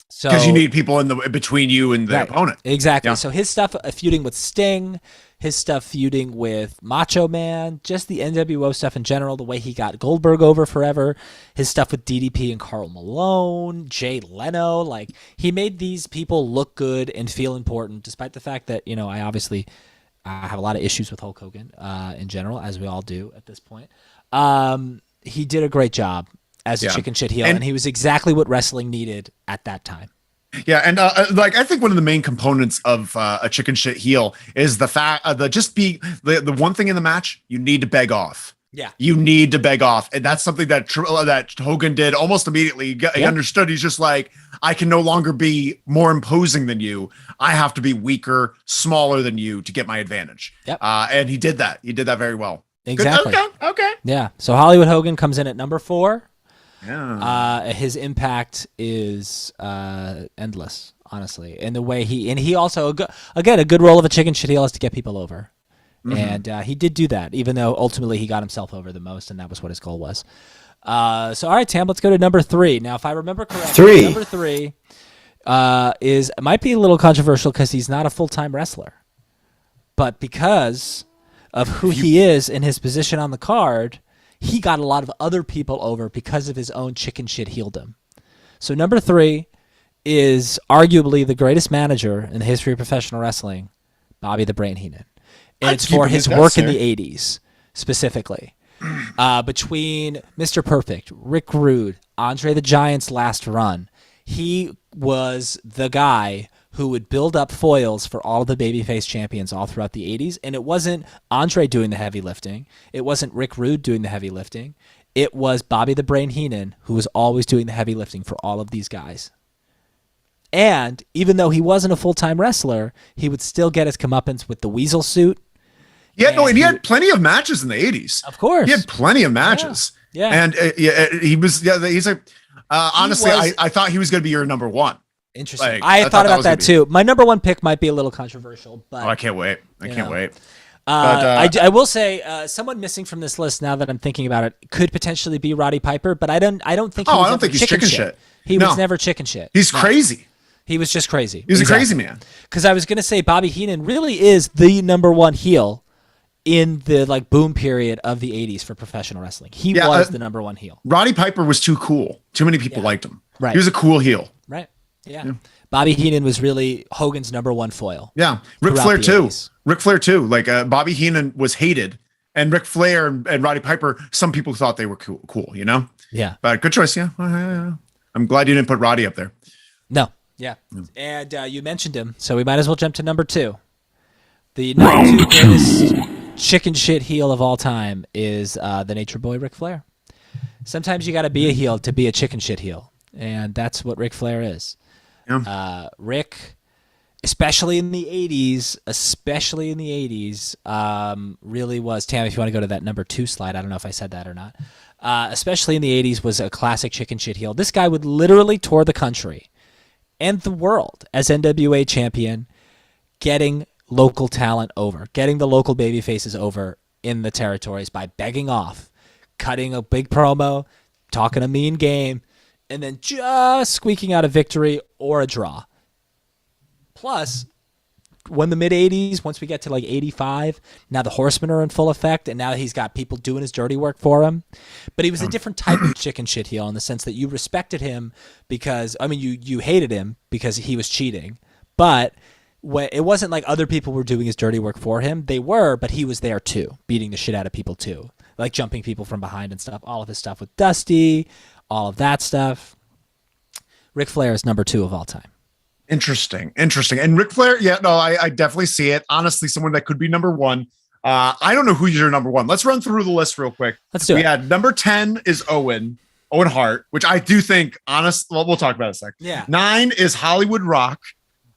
So because you need people between you and the opponent. Exactly. Yeah. So his stuff feuding with Sting, his stuff feuding with Macho Man, just the NWO stuff in general, the way he got Goldberg over forever, his stuff with DDP and Karl Malone, Jay Leno, like he made these people look good and feel important, despite the fact that, I obviously have a lot of issues with Hulk Hogan in general, as we all do at this point. He did a great job as a chicken shit heel, and he was exactly what wrestling needed at that time. Yeah, and I think one of the main components of a chicken shit heel is the fact the one thing in the match you need to beg off. Yeah, you need to beg off, and that's something that Hogan did almost immediately. He understood. He's just like, I can no longer be more imposing than you. I have to be weaker, smaller than you to get my advantage. Yep. And he did that. He did that very well. Exactly. Okay. Yeah. So Hollywood Hogan comes in at number 4. Yeah. His impact is endless, honestly, and the way he also again a good role of a chicken shit heel is to get people over. And he did do that, even though ultimately he got himself over the most, and that was what his goal was. So, all right, Tam, let's go to number 3. Now, if I remember correctly, number 3 might be a little controversial because he's not a full-time wrestler. But because of who he is and his position on the card, he got a lot of other people over because of his own chicken shit heeldom. So number 3 is arguably the greatest manager in the history of professional wrestling, Bobby the Brain Heenan. And it's for his work in the 80s, specifically. Between Mr. Perfect, Rick Rude, Andre the Giant's last run, he was the guy who would build up foils for all of the babyface champions all throughout the 80s. And it wasn't Andre doing the heavy lifting. It wasn't Rick Rude doing the heavy lifting. It was Bobby the Brain Heenan who was always doing the heavy lifting for all of these guys. And even though he wasn't a full-time wrestler, he would still get his comeuppance with the Weasel suit. And he had plenty of matches in the 80s. Of course. He had plenty of matches. Yeah. And he's a, honestly, I thought he was going to be your number 1. Interesting. I thought about that too. My number 1 pick might be a little controversial, but I can't wait. I can't wait. I will say someone missing from this list, now that I'm thinking about it, could potentially be Roddy Piper, but I don't think he was I don't think he's chicken shit. He was never chicken shit. He's crazy. He was just crazy. He was a crazy man. Because I was going to say Bobby Heenan really is the number 1 heel in the boom period of the 80s for professional wrestling. He was the number 1 heel. Roddy Piper was too cool. Too many people liked him. Right. He was a cool heel. Right. Yeah. Bobby Heenan was really Hogan's number 1 foil. Yeah. Ric Flair too. Ric Flair too. Bobby Heenan was hated, and Ric Flair and Roddy Piper, some people thought they were cool, Yeah. But good choice. Yeah. I'm glad you didn't put Roddy up there. No. Yeah. And you mentioned him, so we might as well jump to number 2. The number 2 greatest chicken shit heel of all time is the Nature Boy Ric Flair. Sometimes you got to be a heel to be a chicken shit heel, and that's what Ric Flair is. Yeah. Rick, especially in the 80s, really was. Tam, if you want to go to that number 2 slide, I don't know if I said that or not. Especially in the 80s, was a classic chicken shit heel. This guy would literally tour the country and the world as NWA champion, getting local talent over, getting the local baby faces over in the territories by begging off, cutting a big promo, talking a mean game, and then just squeaking out a victory or a draw. Plus, when the mid-'80s, once we get to 85, now the Horsemen are in full effect, and now he's got people doing his dirty work for him. But he was a different type of chicken shit heel in the sense that you respected him because, you hated him because he was cheating. But it wasn't like other people were doing his dirty work for him. They were, but he was there too, beating the shit out of people too. Jumping people from behind and stuff. All of his stuff with Dusty, all of that stuff. Ric Flair is number 2 of all time. Interesting. And Ric Flair, I definitely see it. Honestly, someone that could be number 1. I don't know who's your number one. Let's run through the list real quick. Let's do it. Yeah, number 10 is Owen Hart, which I do think, well, we'll talk about in a sec. Yeah. 9 is Hollywood Rock.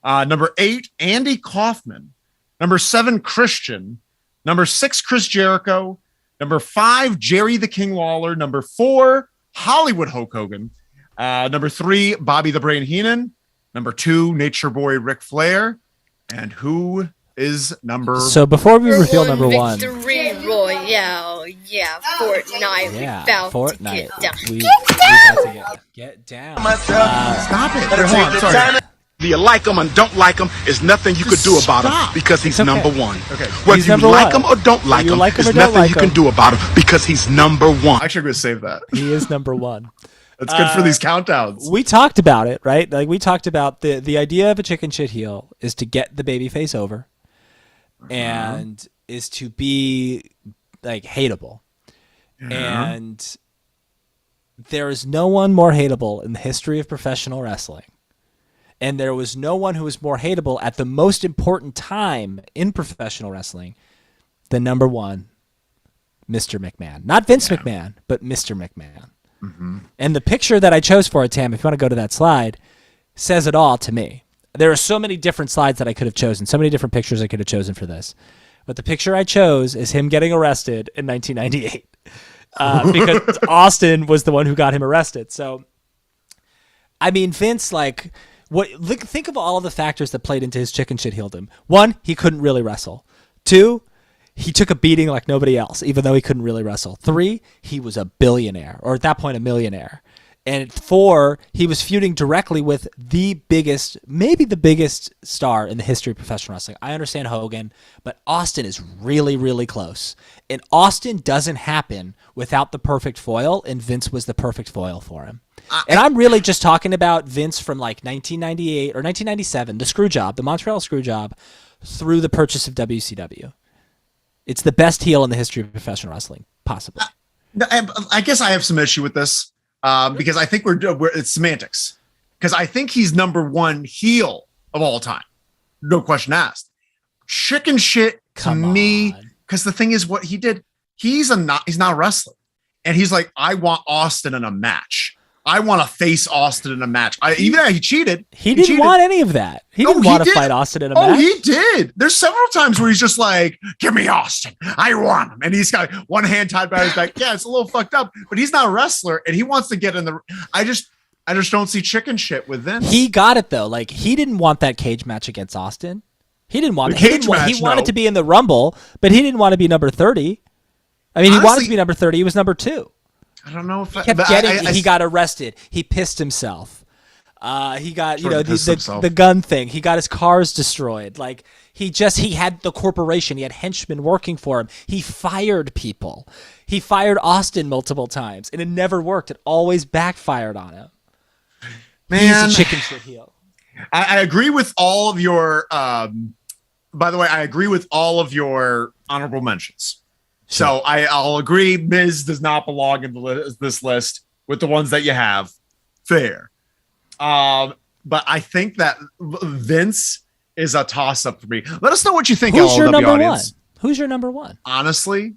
Number 8, Andy Kaufman. Number 7, Christian. Number 6, Chris Jericho. Number 5, Jerry the King Lawler. Number 4, Hollywood Hulk Hogan. Number 3, Bobby the Brain Heenan. Number 2, Nature Boy Ric Flair. And who is number? So before we reveal number one, Victory Royale, yeah, Fortnite, yeah, we found Fortnite. to get down. We got to get down. Stop it. Hold on, sorry. Do you like him and don't like him? There's nothing you could do about him because he's okay. number one. Okay. Whether He's you number like one. him or don't like him, like him or there's don't nothing like you can him. do about him because he's number one. Actually, I'm going to save that. He is number one. That's good for these countdowns. We talked about it, right? Like we talked about the idea of a chicken shit heel is to get the baby face over, and is to be like hateable, and there is no one more hateable in the history of professional wrestling. And there was no one who was more hateable at the most important time in professional wrestling than number one, Mr. McMahon. Not Vince McMahon, but Mr. McMahon. Mm-hmm. And the picture that I chose for it, Tam, if you want to go to that slide, says it all to me. There are so many different slides that I could have chosen, so many different pictures I could have chosen for this. But the picture I chose is him getting arrested in 1998 because Austin was the one who got him arrested. So, I mean, Vince, like... think of all of the factors that played into his chicken shit heeldom. 1, he couldn't really wrestle. 2, he took a beating like nobody else, even though he couldn't really wrestle. 3, he was a billionaire, or at that point, a millionaire. And 4, he was feuding directly with the biggest, maybe the biggest star in the history of professional wrestling. I understand Hogan, but Austin is really, really close. And Austin doesn't happen without the perfect foil, and Vince was the perfect foil for him. And I'm really just talking about Vince from like 1998 or 1997, the screw job, the Montreal screw job, through the purchase of WCW. It's the best heel in the history of professional wrestling, possibly. I guess I have some issue with this because I think it's semantics. Because I think he's number one heel of all time, no question asked. Chicken shit to me, because the thing is, what he did, he's not a wrestler, and he's like, I want Austin in a match. I want to face Austin in a match. He cheated. He didn't want any of that. He didn't want to fight Austin in a match. Oh, he did. There's several times where he's just like, give me Austin. I want him. And he's got one hand tied behind his back. Yeah, it's a little fucked up, but he's not a wrestler and he wants to get in the... I just don't see chicken shit with Vince. He got it though. Like, he didn't want that cage match against Austin. He didn't want He wanted to be in the Rumble, but he didn't want to be number 30. I mean, honestly, he wanted to be number 30. He was number 2. I don't know if he got arrested. He pissed himself. He got the gun thing. He got his cars destroyed. Like he had the corporation. He had henchmen working for him. He fired people. He fired Austin multiple times, and it never worked. It always backfired on him. Man, he's a chicken shit heel. I agree with all of your. By the way, I agree with all of your honorable mentions. So I'll agree Miz does not belong in this list with the ones that you have. Fair. But I think that Vince is a toss-up for me. Let us know what you think, Who's your number audience. one? Who's your number one? Honestly,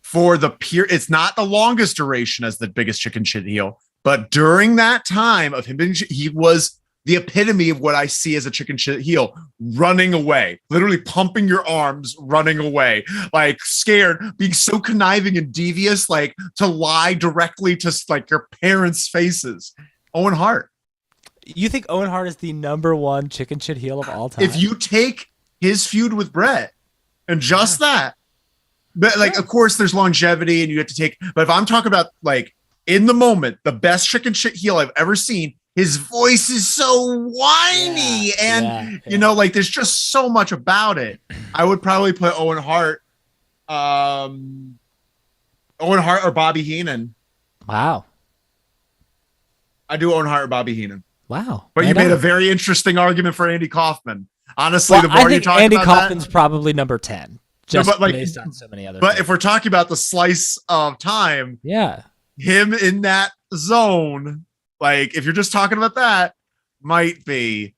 for the it's not the longest duration as the biggest chicken shit heel, but during that time of him being, he was the epitome of what I see as a chicken shit heel, running away, literally pumping your arms, running away, like scared, being so conniving and devious, like to lie directly to like your parents' faces. Owen Hart. You think Owen Hart is the number one chicken shit heel of all time? If you take his feud with Bret and just that, but like, of course there's longevity and you have to take, but if I'm talking about like in the moment, the best chicken shit heel I've ever seen, his voice is so whiny and you know, like there's just so much about it. I would probably put Owen Hart or Bobby Heenan. Wow. I do Owen Hart or Bobby Heenan. Wow. But you made a very interesting argument for Andy Kaufman. Honestly, the more you talk Andy about Kaufman's that, probably number 10. Just based on so many other things. If we're talking about the slice of time, him in that zone, like if you're just talking about that, might be.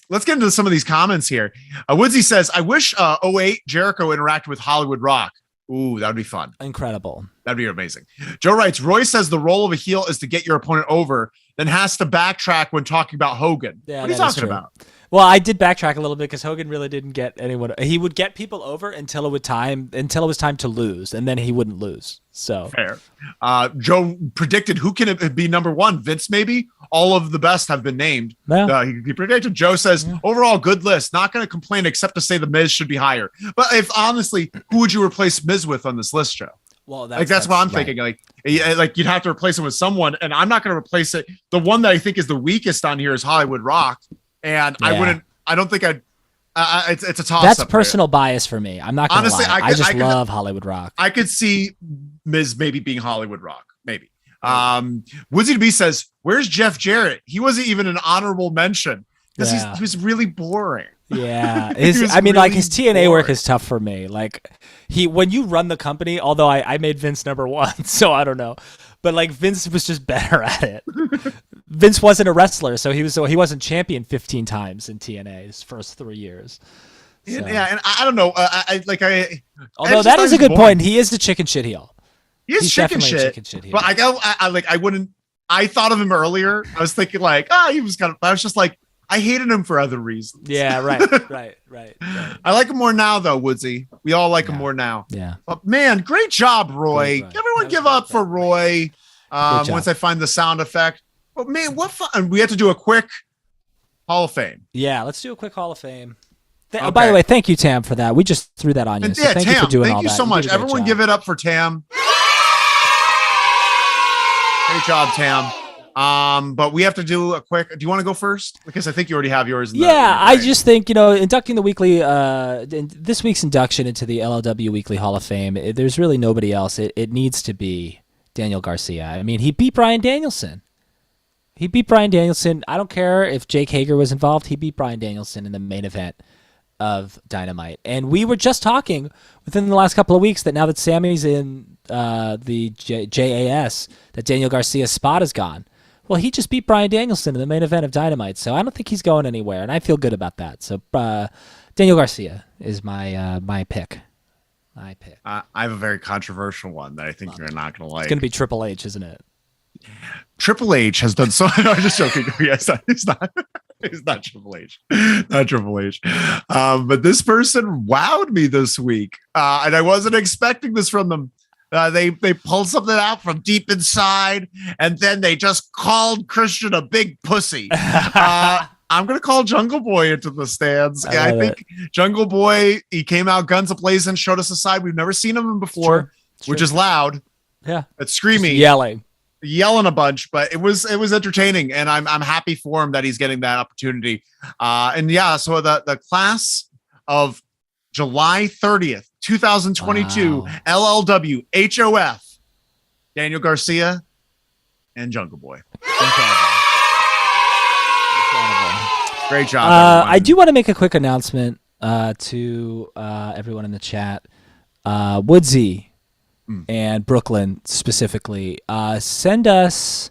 let's get into some of these comments here. Woodsy says, I wish 08 Jericho interacted with Hollywood Rock. Ooh, that would be fun. Incredible. That'd be amazing. Joe writes, Roy says the role of a heel is to get your opponent over, then has to backtrack when talking about Hogan. Yeah, what are you talking about? Well, I did backtrack a little bit because Hogan really didn't get anyone. He would get people over until it was time to lose, and then he wouldn't lose. So fair. Joe predicted who can it be number one? Vince, maybe. All of the best have been named. Yeah. He predicted. Joe says overall good list. Not going to complain except to say the Miz should be higher. But if honestly, who would you replace Miz with on this list, Joe? Well, that's what I'm thinking. Like you'd have to replace him with someone, and I'm not going to replace it. The one that I think is the weakest on here is Hollywood Rock. And I don't think it's a toss. That's personal bias for me. I'm not going to lie. I just love Hollywood Rock. I could see Miz maybe being Hollywood Rock. Maybe. Woodsy B says, where's Jeff Jarrett? He wasn't even an honorable mention because he was really boring. Yeah. His TNA work is tough for me. Like when you run the company, although I made Vince number one, so I don't know. But like Vince was just better at it. Vince wasn't a wrestler, so he wasn't champion 15 times in TNA his first 3 years. So. Yeah, and I don't know. Although that is a good point. He is the chicken shit heel. He's chicken shit heel. But I wouldn't. I thought of him earlier. I was thinking like, he was kind of. I was just like, I hated him for other reasons. Yeah, right. I like him more now, though, Woodsy. We all like him more now. Yeah. But man, great job, Roy. Everyone give up for Roy. Once I find the sound effect. But man, what fun! We have to do a quick Hall of Fame. Yeah, let's do a quick Hall of Fame. Okay. By the way, thank you, Tam, for that. We just threw that on you. So thank you for doing all that. Thank you so much. Everyone, give it up for Tam. Great job, Tam. But we have to do a quick. Do you want to go first? Because I think you already have yours. I just think inducting the weekly, this week's induction into the LLW Weekly Hall of Fame. There's really nobody else. It needs to be Daniel Garcia. I mean, he beat Bryan Danielson. I don't care if Jake Hager was involved. He beat Bryan Danielson in the main event of Dynamite. And we were just talking within the last couple of weeks that now that Sammy's in the JAS, that Daniel Garcia's spot is gone. Well, he just beat Bryan Danielson in the main event of Dynamite, so I don't think he's going anywhere, and I feel good about that. So Daniel Garcia is my pick. I have a very controversial one that I think you're not going to like. It's going to be Triple H, isn't it? Triple H has done so. No, I'm just joking. Yes, it's not. It's not Triple H. Not Triple H. But this person wowed me this week, and I wasn't expecting this from them. They pulled something out from deep inside, and then they just called Christian a big pussy. I'm going to call Jungle Boy into the stands. I think Jungle Boy, he came out guns a-blazing, showed us a side we've never seen him before, which is loud. Yeah. It's screaming. Just yelling a bunch, but it was entertaining, and I'm happy for him that he's getting that opportunity. So the class of July 30th, 2022, LLW HOF, Daniel Garcia and Jungle Boy. Incredible. Great job. I do want to make a quick announcement to everyone in the chat. Woodsy and Brooklyn specifically, send us.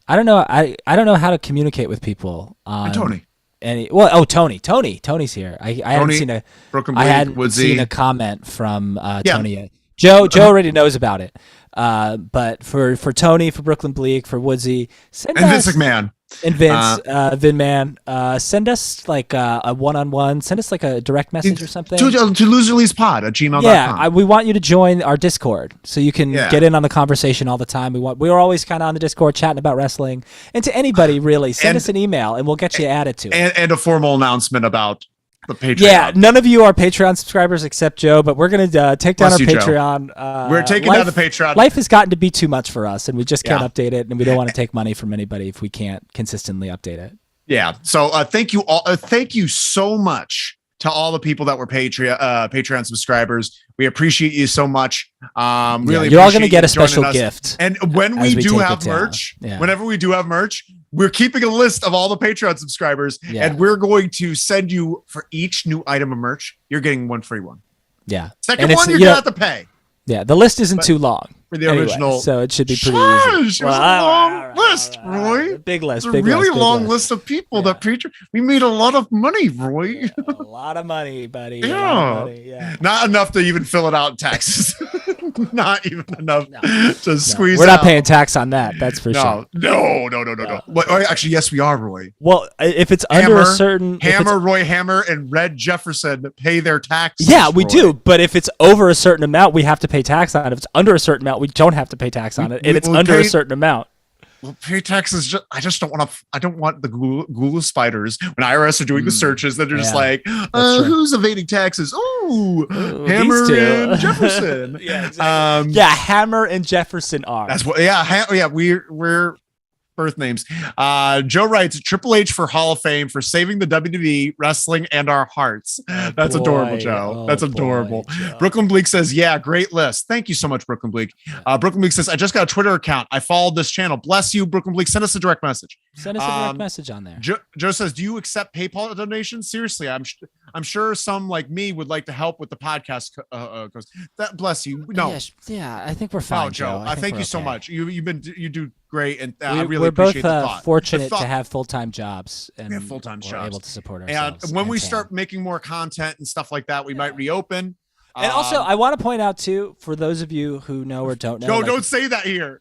I don't know how to communicate with people. Tony. Tony's here. I hadn't seen a Brooklyn Bleak, I hadn't Woodsy. seen a comment from Tony yet. Joe already knows about it. But for Tony, for Brooklyn Bleak, for Woodsy, send us, Vince McMahon. And Vince, Vinman, send us like a one-on-one. Send us like a direct message or something. To loserleaspod@gmail.com. Yeah, we want you to join our Discord so you can get in on the conversation all the time. We were always kind of on the Discord chatting about wrestling. And to anybody, really, send us an email and we'll get you added to it. And a formal announcement about the Patreon. Yeah, none of you are Patreon subscribers except Joe, but we're going to take down our Patreon. We're taking down the Patreon. Life has gotten to be too much for us, and we just can't update it, and we don't want to take money from anybody if we can't consistently update it. Yeah, so thank you all. Thank you so much to all the people that were Patreon subscribers. We appreciate you so much. Really, you're all going to get a special gift. And when we do have merch, whenever we do have merch, we're keeping a list of all the Patreon subscribers, and we're going to send you for each new item of merch. You're getting one free one. Yeah. Second one, you're going to have to pay. Yeah, the list isn't too long. for the original. So it should be pretty easy. It was a long list, Roy. Big list. It's a really long list of people that Patreon. We made a lot of money, Roy. A lot of money, buddy. Yeah. Not enough to even fill it out in taxes. Not even enough to squeeze. We're not paying tax on that. That's for sure. No. Well, actually, yes, we are, Roy. Well, if it's under a certain Roy Hammer and Red Jefferson pay their taxes. Yeah, we do. But if it's over a certain amount, we have to pay tax on it. If it's under a certain amount, we don't have to pay tax on it. And it's under a certain amount. Well, pay taxes. I just don't want to. I don't want the ghoul spiders when IRS are doing the searches. That they're just like, who's evading taxes? Ooh, Hammer and Jefferson. Yeah, exactly. Hammer and Jefferson are. That's what. Yeah. We're birth names. Joe writes Triple H for Hall of Fame for saving the WWE, wrestling, and our hearts. That's adorable, Joe. That's adorable. Joe. Brooklyn Bleak says, yeah, great list. Thank you so much, Brooklyn Bleak. Brooklyn Bleak says, I just got a Twitter account. I followed this channel. Bless you, Brooklyn Bleak. Send us a direct message. Send us a direct message on there. Joe says, do you accept PayPal donations? Seriously, I'm sure some like me would like to help with the podcast. That bless you. No. Yeah, I think we're fine, Joe. Thank you so much. You do great, and I really we're appreciate both the thought. Fortunate to have full-time jobs and we have full-time jobs, able to support ourselves. And when we start making more content and stuff like that, we might reopen. And also, I want to point out too, for those of you who know or don't know, don't say that here.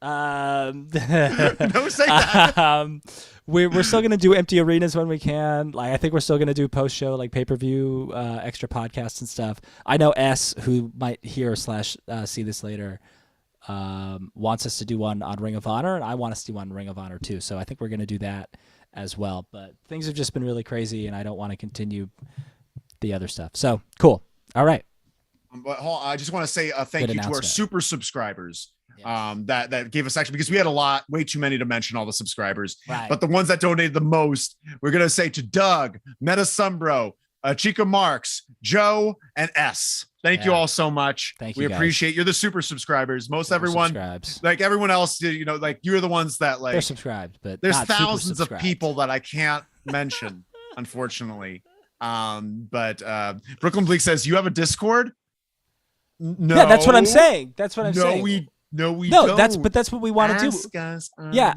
Don't say that. We're still gonna do empty arenas when we can. Like I think we're still gonna do post-show like pay-per-view, extra podcasts and stuff. I know S, who might hear / see this later, wants us to do one on Ring of Honor, and I want us to do one on Ring of Honor too. So I think we're going to do that as well. But things have just been really crazy, and I don't want to continue the other stuff. So cool. All right. But I just want to say thank you to our super subscribers that gave us action, because we had way too many to mention all the subscribers. Right. But the ones that donated the most, we're going to say to Doug, Meta Sumbro, Chica Marks, Joe, and S. Thank you all so much. Thank you. We appreciate you're the super subscribers. Most everyone, like everyone else, like you're the ones that like they're subscribed, but there's thousands of people that I can't mention, unfortunately. But Brooklyn Bleak says, you have a Discord? No. Yeah, that's what I'm saying. That's what I'm saying. No, we don't. That's what we want to do.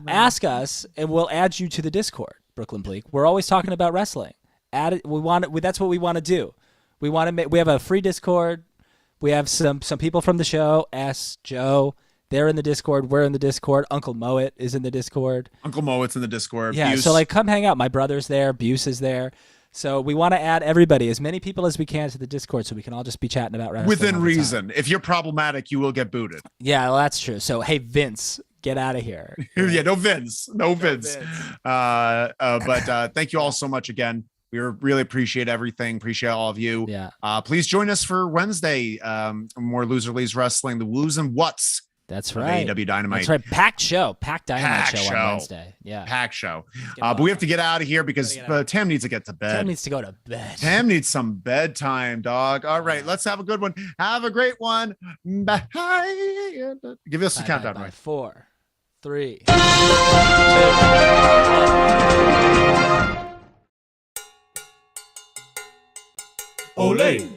Ask us, and we'll add you to the Discord, Brooklyn Bleak. We're always talking about wrestling. Add it. That's what we want to do. We want to make. We have a free Discord. We have some people from the show. S, Joe, they're in the Discord. We're in the Discord. Uncle Moet is in the Discord. Uncle Moet's in the Discord. Yeah. Buse. So like, come hang out. My brother's there. Buse is there. So we want to add everybody, as many people as we can, to the Discord, so we can all just be chatting about wrestling within reason. If you're problematic, you will get booted. Yeah, well, that's true. So hey, Vince, get out of here. Yeah, no Vince. But thank you all so much again. We really appreciate everything. Appreciate all of you. Yeah. Please join us for Wednesday. More Loser Leaves Wrestling, the Who's and What's. That's right. AEW Dynamite. That's right. Packed Dynamite show on Wednesday. Yeah. Packed show. But we have to get out of here because Tam needs to get to bed. Tam needs to go to bed. Tam needs some bedtime, dog. All right. Let's have a good one. Have a great one. Bye. Give us a countdown. Bye. 4, 3, 2, 1. Ole.